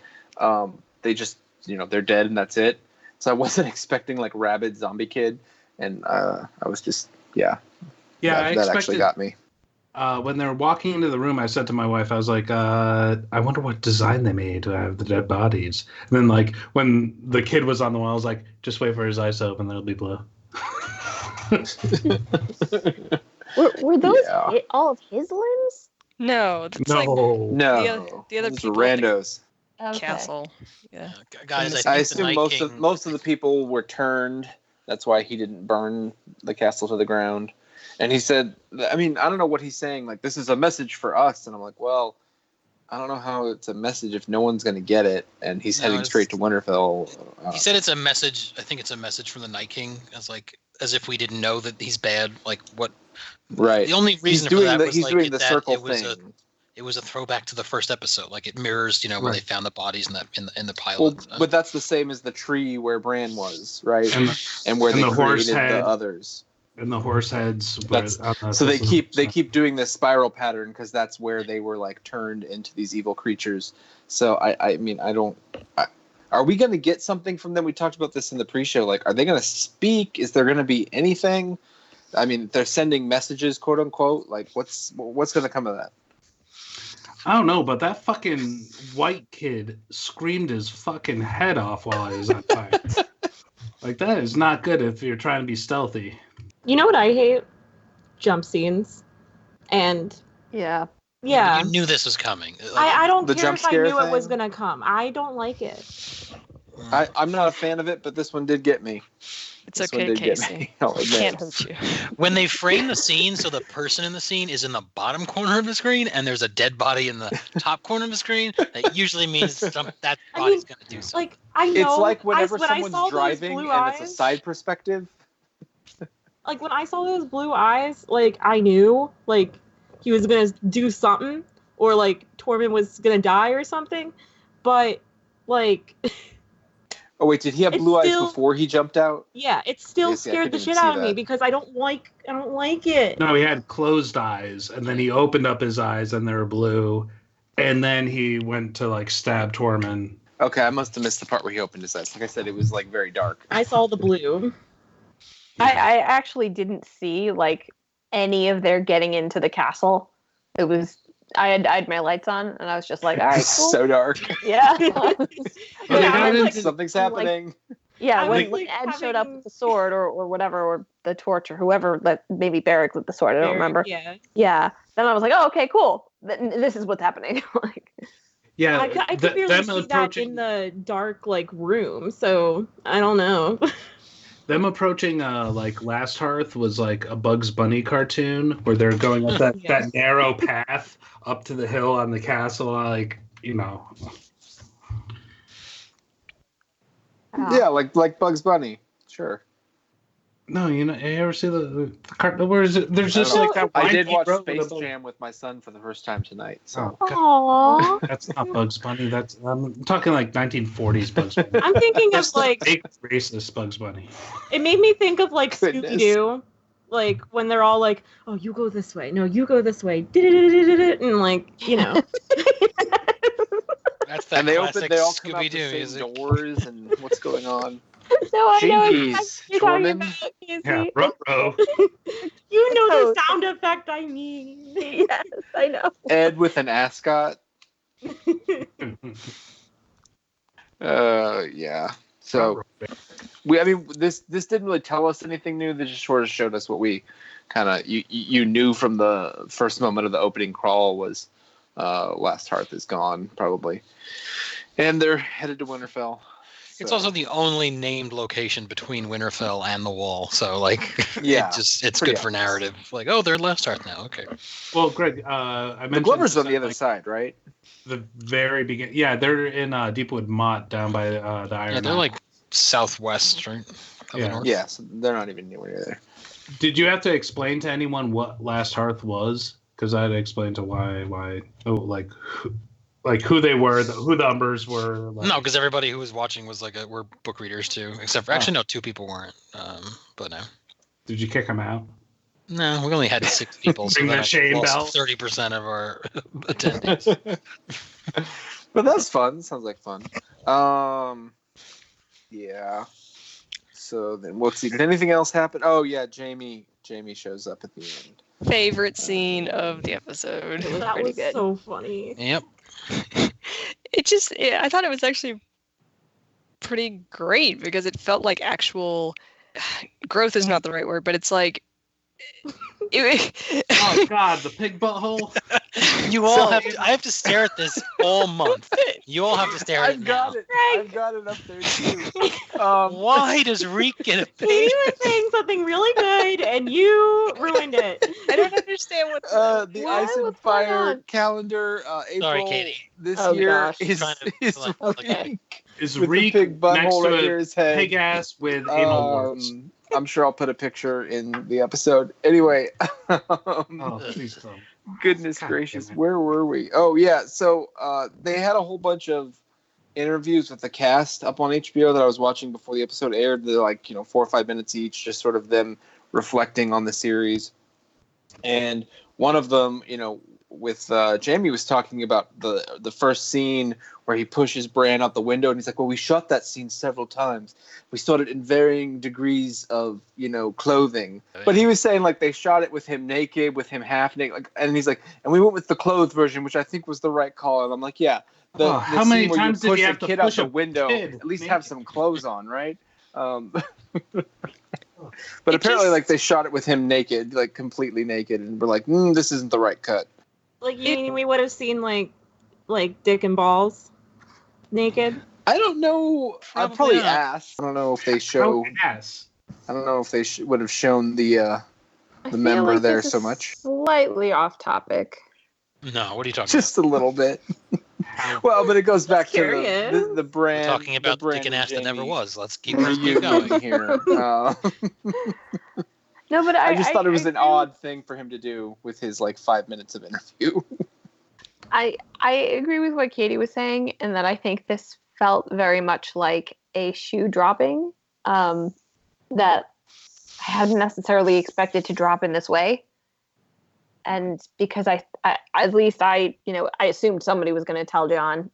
They just, they're dead and that's it. So I wasn't expecting like rabid zombie kid, and I was just that actually got me. When they're walking into the room, I said to my wife, I was like, I wonder what design they made to have the dead bodies. And then like when the kid was on the wall, I was like, just wait for his eyes to open, they'll be blue. Were those all of his limbs? No, that's no. The other those people are randos. Castle. Yeah. Guys, I assume most of the people were turned. That's why he didn't burn the castle to the ground. And he said, I mean, I don't know what he's saying. Like, this is a message for us. And I'm like, well, I don't know how it's a message if no one's going to get it. And he's heading straight to Winterfell. He said it's a message. I think it's a message from the Night King, as if we didn't know that he's bad. Like, what? Right. The only reason for that was he's doing the circle thing. It was a throwback to the first episode. Like, it mirrors, where they found the bodies in the pilot. Well, but that's the same as the tree where Bran was, right? And where they created the others. And the horse heads. So they keep doing this spiral pattern because that's where they were like turned into these evil creatures. So I mean, are we going to get something from them? We talked about this in the pre-show. Like, are they going to speak? Is there going to be anything? I mean, they're sending messages, quote unquote. Like, what's going to come of that? I don't know, but that fucking white kid screamed his fucking head off while he was on fire. Like, that is not good if you're trying to be stealthy. You know what I hate? Jump scenes. And yeah. You knew this was coming. I don't care if I knew it was going to come. I don't like it. I'm not a fan of it, but this one did get me. It's okay, Casey. It can't hurt you. When they frame the scene so the person in the scene is in the bottom corner of the screen and there's a dead body in the top corner of the screen, that usually means that body's going to do something. Like, I know. It's like whenever someone's driving and it's a side perspective. Like, when I saw those blue eyes, like, I knew, like, he was going to do something, or, like, Tormund was going to die or something, but, like... Oh, wait, did he have blue eyes before he jumped out? Yeah, it still scared the shit out of me, because I don't like it. No, he had closed eyes, and then he opened up his eyes, and they were blue, and then he went to, like, stab Tormund. Okay, I must have missed the part where he opened his eyes. Like I said, it was, like, very dark. I saw the blue. I actually didn't see like any of their getting into the castle. It was I had my lights on and I was just like, all right, cool. So dark. Yeah. Something's happening. Yeah, when Ed showed up with the sword or whatever, or the torch or whoever, maybe Beric with the sword, I don't remember. Yeah. Then I was like, oh, okay, cool. This is what's happening. Like, yeah, I could barely see that in the dark like room, so I don't know. Them approaching like Last Hearth was like a Bugs Bunny cartoon where they're going up that narrow path up to the hill on the castle, like, Yeah, like Bugs Bunny. Sure. No, you ever see the cartoon? Where is it? There's just like that. I did watch Space Jam with my son for the first time tonight. So. Aww. That's not Bugs Bunny. I'm talking like 1940s Bugs Bunny. I'm thinking of like fake racist Bugs Bunny. It made me think of like Scooby-Doo, like when they're all like, "Oh, you go this way. No, you go this way." And like, That's that. And they all come out Scooby-Doo the same music. Doors and what's going on. No, I know Jinkies, Tormund. Yeah, ruh-roh. You know the sound effect I mean. Yes, I know. Ed with an ascot. Yeah. So this didn't really tell us anything new. They just sort of showed us what we kind of you knew from the first moment of the opening crawl was Last Hearth is gone probably, and they're headed to Winterfell. It's also the only named location between Winterfell and the Wall, so like, it's good for narrative. Like, oh, they're at Last Hearth now. Okay. Well, Greg, I mentioned the Glover's on the other side, right? The very beginning. Yeah, they're in Deepwood Motte down by the Iron. Yeah, they're like southwest, right? Yeah, so they're not even anywhere there. Did you have to explain to anyone what Last Hearth was? Because I had to explain to why. Oh, like who they were, who the Umbers were. Like... No, because everybody who was watching was were book readers too. Except for actually, no, two people weren't. But no. Did you kick them out? No, we only had 6 people, so Bring the that shame lost belt. 30% of our attendees. But that's fun. Sounds like fun. Yeah. So then, let's see. Did anything else happen? Oh yeah, Jamie shows up at the end. Favorite scene of the episode. It was That pretty was good. so funny. Yep. I thought it was actually pretty great because it felt like actual growth is not the right word, but it's like Oh God, the pig butthole. You all I have to stare at this all month. You all have to stare at it now. I've got it up there too. Why does Reek get a He pig? was saying something really good, and you ruined it. I don't understand what The What? Ice and What's going Fire on? calendar April Sorry, Katie. this Oh, year gosh. is Trying to, like, Reek Is with Reek the pig next butthole to right a near his head. pig ass with anal warts? I'm sure I'll put a picture in the episode. Anyway, Oh, please don't. goodness God gracious, damn it. where were we? Oh yeah, so they had a whole bunch of interviews with the cast up on HBO that I was watching before the episode aired. They're like 4 or 5 minutes each, just sort of them reflecting on the series. And one of them, with Jamie was talking about the first scene where he pushes Bran out the window, and he's like, well, we shot that scene several times. We shot it in varying degrees of, clothing. But he was saying, like, they shot it with him naked, with him half naked. And he's like, and we went with the clothed version, which I think was the right call. And I'm like, yeah. The How many scene where times you did push you a have to kid out push the a window, kid at least naked? have some clothes on, right? But apparently, like, they shot it with him naked, like, completely naked. And we're like, this isn't the right cut. Like, you mean we would have seen, like dick and balls naked? I don't know. I'd probably not. ask. I don't know if they show. Ass. I don't know if they would have shown the member like there this is so much. Slightly off topic. No, what are you talking Just a little bit. Well, but it goes back to Curious. the brand. about? We're talking about the dick and ass that never was. Let's keep going. Reuniting here. No, but I just thought it was an odd thing for him to do with his 5 minutes of interview. I agree with what Katie was saying, in that I think this felt very much like a shoe dropping that I hadn't necessarily expected to drop in this way. And because I at least I assumed somebody was going to tell Jon,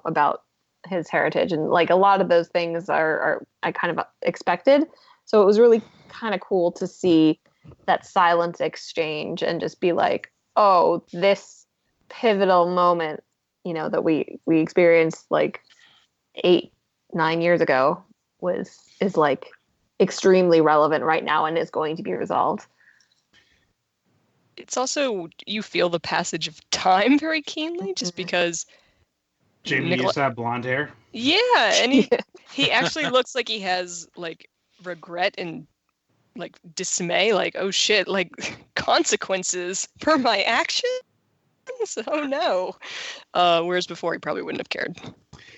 about his heritage, and like a lot of those things are I kind of expected. So it was really kind of cool to see that silence exchange and just be like, oh, this pivotal moment, that we experienced 8-9 years ago is like extremely relevant right now and is going to be resolved. It's also, you feel the passage of time very keenly, just because Jamie used to have blonde hair. Yeah, and he actually looks like he has regret and dismay, oh shit, consequences for my actions. Oh no. Whereas before he probably wouldn't have cared.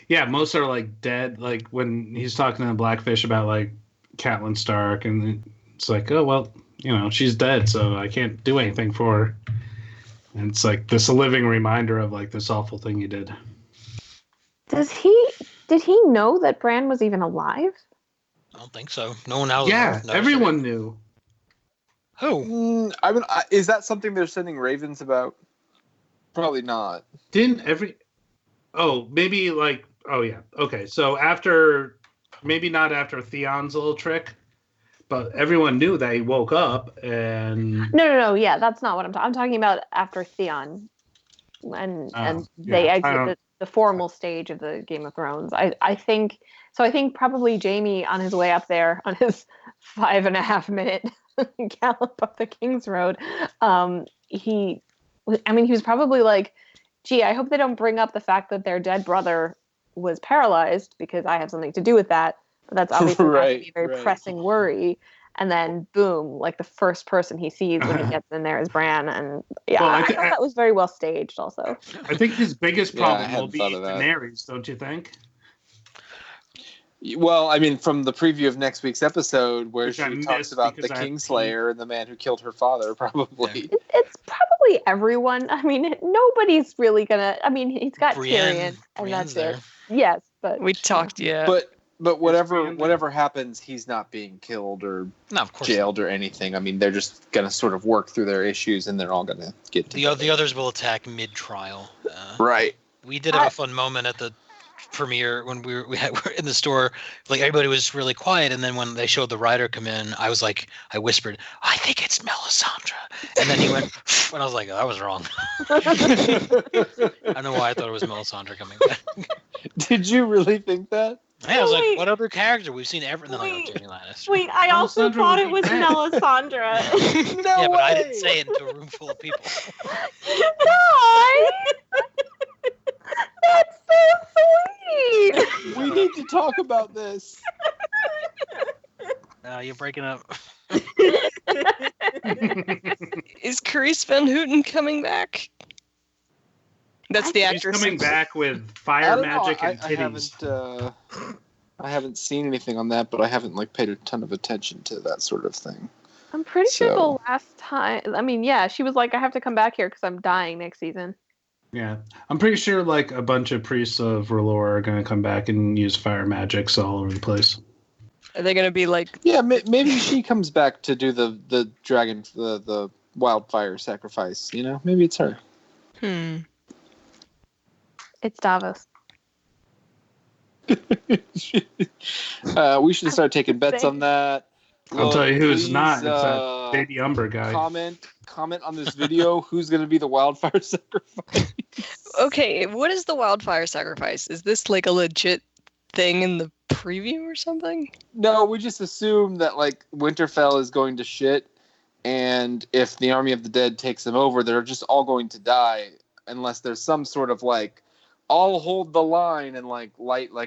Yeah, most are dead. When he's talking to Blackfish about Catelyn Stark, and it's oh well, she's dead, so I can't do anything for her. And it's this living reminder of this awful thing he did. Did he know that Bran was even alive? I don't think so. No one else. Yeah, everyone knew. Who? Is that something they're sending ravens about? Probably not. Didn't every? Oh, maybe oh yeah. Okay, so maybe not after Theon's little trick, but everyone knew that he woke up and. No. Yeah, that's not what I'm talking about. After Theon, and they exit the formal stage of the Game of Thrones. I think so. I think probably Jamie on his way up there on his 5.5 minute gallop up the King's Road. He was probably gee, I hope they don't bring up the fact that their dead brother was paralyzed, because I have something to do with that. That's obviously right, a very pressing worry. And then, boom, the first person he sees when he gets in there is Bran. And yeah, I thought that was very well staged also. I think his biggest problem will be that. Daenerys, don't you think? Well, from the preview of next week's episode, where she talks about the Kingslayer and the man who killed her father, probably. It's probably everyone. Nobody's really gonna. He's got Brienne, Tyrion, and that's there. it. Yes, but we talked, yeah. But But whatever happens, he's not being killed or jailed or anything. I mean, they're just gonna sort of work through their issues, and they're all gonna get together. The others will attack mid-trial. Right. We did have a fun moment at the premiere when we were in the store. Like everybody was really quiet, and then when they showed the rider come in, I whispered, "I think it's Melisandre," and then he went, and I was like, "I was wrong." I don't know why I thought it was Melisandre coming back. Did you really think that? Yeah, I was like, what other character? We've seen everything. Wait, I also thought it was Melisandre. No way. But I didn't say it into a room full of people. No! That's so sweet! We need to talk about this. You're breaking up. Is Carice Van Houten coming back? That's the actress. She's coming back with fire magic and titties. I haven't seen anything on that, but I haven't paid a ton of attention to that sort of thing. I'm pretty sure the last time. I mean, yeah, she was like, "I have to come back here because I'm dying next season." Yeah, I'm pretty sure a bunch of priests of R'hllor are going to come back and use fire magics all over the place. Are they going to be like? Yeah, maybe she comes back to do the dragon, the wildfire sacrifice. Maybe it's her. It's Davos. We should start taking bets on that. I'll tell you who's not. It's that baby Umber guy. Comment on this video. Who's going to be the wildfire sacrifice? Okay, what is the wildfire sacrifice? Is this a legit thing in the preview or something? No, we just assume that Winterfell is going to shit, and if the army of the dead takes them over, they're just all going to die unless there's some sort of I'll hold the line and light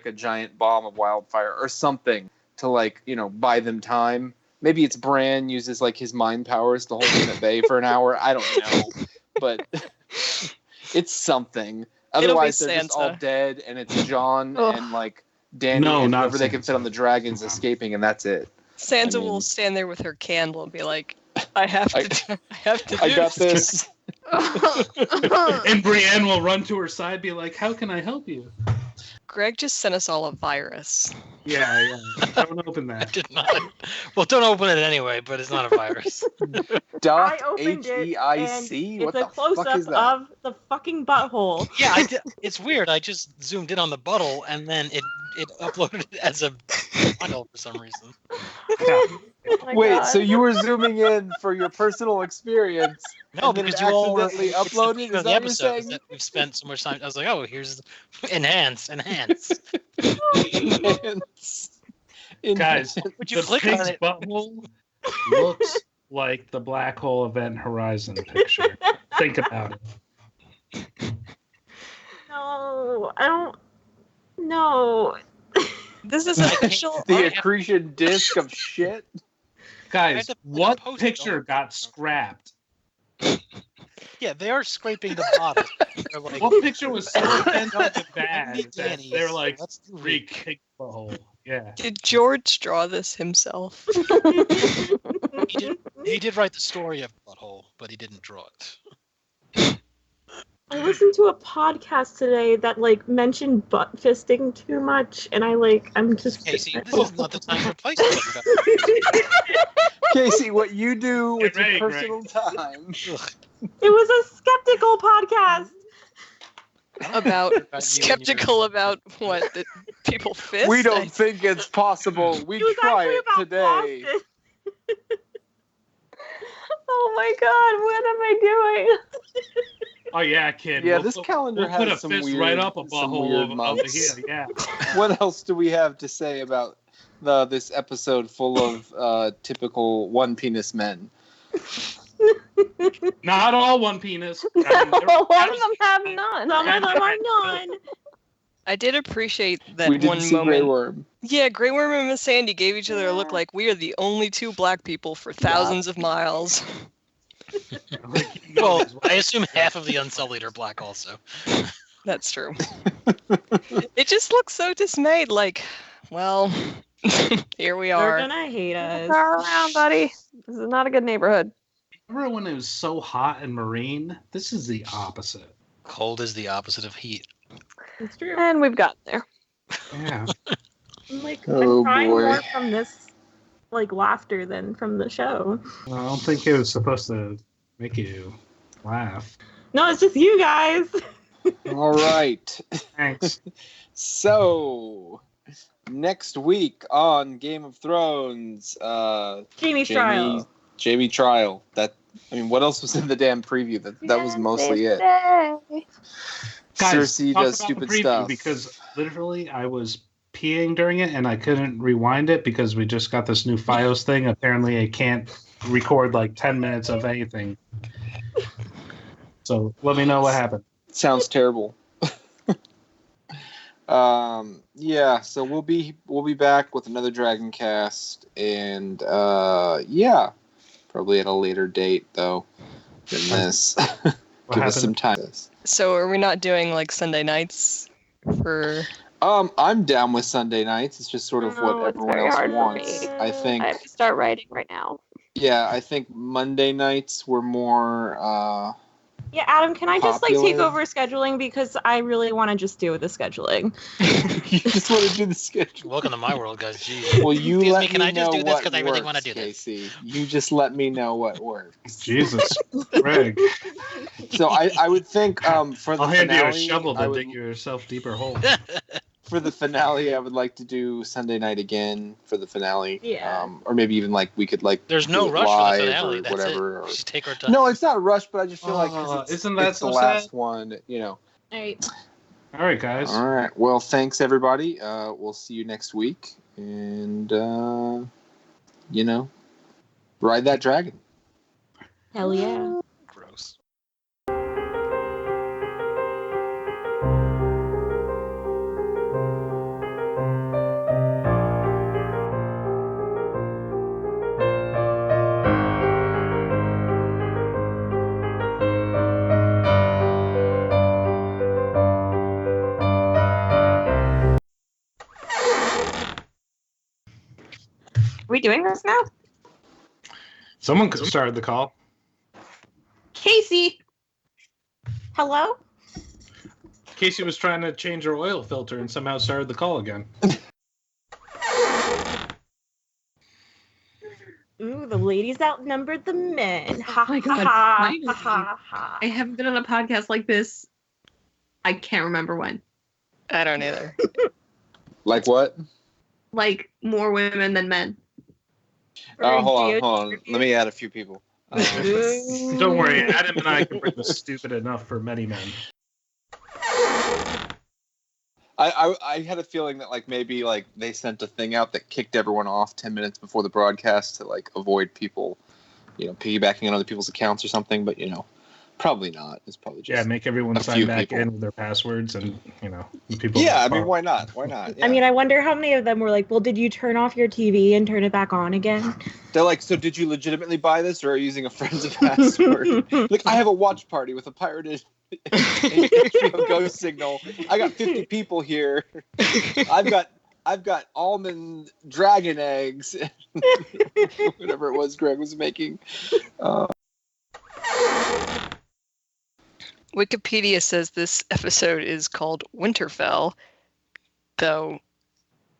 a giant bomb of wildfire or something to buy them time. Maybe it's Bran uses his mind powers to hold them at bay for an hour. I don't know, but it's something. Otherwise, they're just all dead, and it's Jon and Danny and whoever they can fit on the dragons escaping, and that's it. Sansa will stand there with her candle and be like, I have to I got this. And Brienne will run to her side, be like, "How can I help you?" Greg just sent us all a virus. Yeah. Don't open that. I did not. Well, don't open it anyway, but it's not a virus. .heic? What the fuck is that? Of the fucking butthole. Yeah, I did. It's weird. I just zoomed in on the butthole, and then it uploaded it as a file for some reason. Wait, so you were zooming in for your personal experience? No, because you all accidentally uploaded. Is the that what you're saying? that we've spent so much time. I was like, oh, here's enhance. Guys, would you click on it? Butthole looks like the Black Hole Event Horizon picture. Think about it. No, I don't. No. This is official. The accretion disc of shit. Guys, what picture got scrapped? Yeah, they are scraping the bottom. What picture was so offensive and bad that they're like, re-kick the hole? Yeah. Did George draw this himself? He did write the story of Butthole, but he didn't draw it. I listened to a podcast today that mentioned butt fisting too much, and I'm just. Casey, this is not the time for placement. Casey, what you do with your personal time. It was a skeptical podcast. About skeptical about what? That people fist? We don't think it's possible. We try it today. Oh my god, what am I doing? Oh yeah, kid. Yeah, this calendar has put a some fist weird, right up a butthole over here. Yeah. What else do we have to say about this episode full of typical one penis men? Not all one penis. Some of them have none. Some of them are none. I did appreciate that we didn't one see moment. Grey Worm. Yeah, Grey Worm and Miss Sandy gave each other a look like we are the only two black people for thousands of miles. Well, I assume half of the Unsullied are black also. That's true. It just looks so dismayed, well, here we are. They're gonna hate us. Turn around, buddy. This is not a good neighborhood. Remember when it was so hot and marine? This is the opposite. Cold is the opposite of heat. It's true. And we've gotten there. Yeah. I'm crying more from this laughter than from the show. I don't think it was supposed to make you laugh. No, it's just you guys. All right. Thanks. So, next week on Game of Thrones, Jamie's trial. Jamie trial. What else was in the damn preview? That was mostly it. Guys, Cersei does stupid stuff. Because literally, I was peeing during it and I couldn't rewind it because we just got this new FiOS thing. Apparently, it can't record 10 minutes of anything. So let me know what happened. Sounds terrible. So we'll be back with another DragonCast, and probably at a later date though than this. Give us some time. So are we not doing Sunday nights for? I'm down with Sunday nights. It's just sort of what everyone else wants. I think I have to start writing right now. Yeah, I think Monday nights were more. Yeah, Adam, can I just popular? take over scheduling because I really want to just do the scheduling. You just want to do the schedule. Welcome to my world, guys. Jeez. Well, you let me can I just know do this what because I really want to do this? Casey. You just let me know what works. Jesus, Greg. So I would think for the I'll hand finale, you a shovel to dig yourself deeper hole. For the finale, I would like to do Sunday night again for the finale. Yeah. Or maybe even we could There's no rush for the finale. That's whatever. it. Just take our time. No, it's not a rush, but I just feel isn't that it's so the last sad? one, All right. All right, guys. All right. Well, thanks everybody. We'll see you next week, and ride that dragon. Hell yeah. Gross. Are we doing this now? Someone started the call. Casey. Hello? Casey was trying to change her oil filter and somehow started the call again. Ooh, the ladies outnumbered the men. Ha, Oh my God, ha, finally. ha, ha, ha. I haven't been on a podcast like this. I can't remember when. I don't either. Like what? More women than men. Hold on. Let me add a few people. Don't worry, Adam and I can bring the stupid enough for many men. I had a feeling that maybe they sent a thing out that kicked everyone off 10 minutes before the broadcast to avoid people, piggybacking on other people's accounts or something. But probably not. It's probably just make everyone sign back in with their passwords and people. Yeah, why not? Why not? Yeah. I wonder how many of them were like, well, did you turn off your TV and turn it back on again? They're like, so did you legitimately buy this or are you using a friend's password? I have a watch party with a pirated HBO Ghost signal. I got 50 people here. I've got almond dragon eggs. Whatever it was Greg was making. Wikipedia says this episode is called Winterfell, though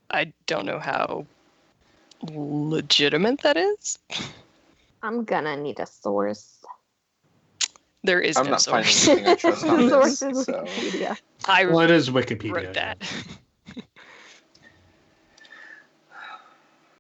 I don't know how legitimate that is. I'm gonna need a source. There is no source. I'm not finding anything I trust on Source this. is So. Wikipedia. I Well, it is Wikipedia. wrote that.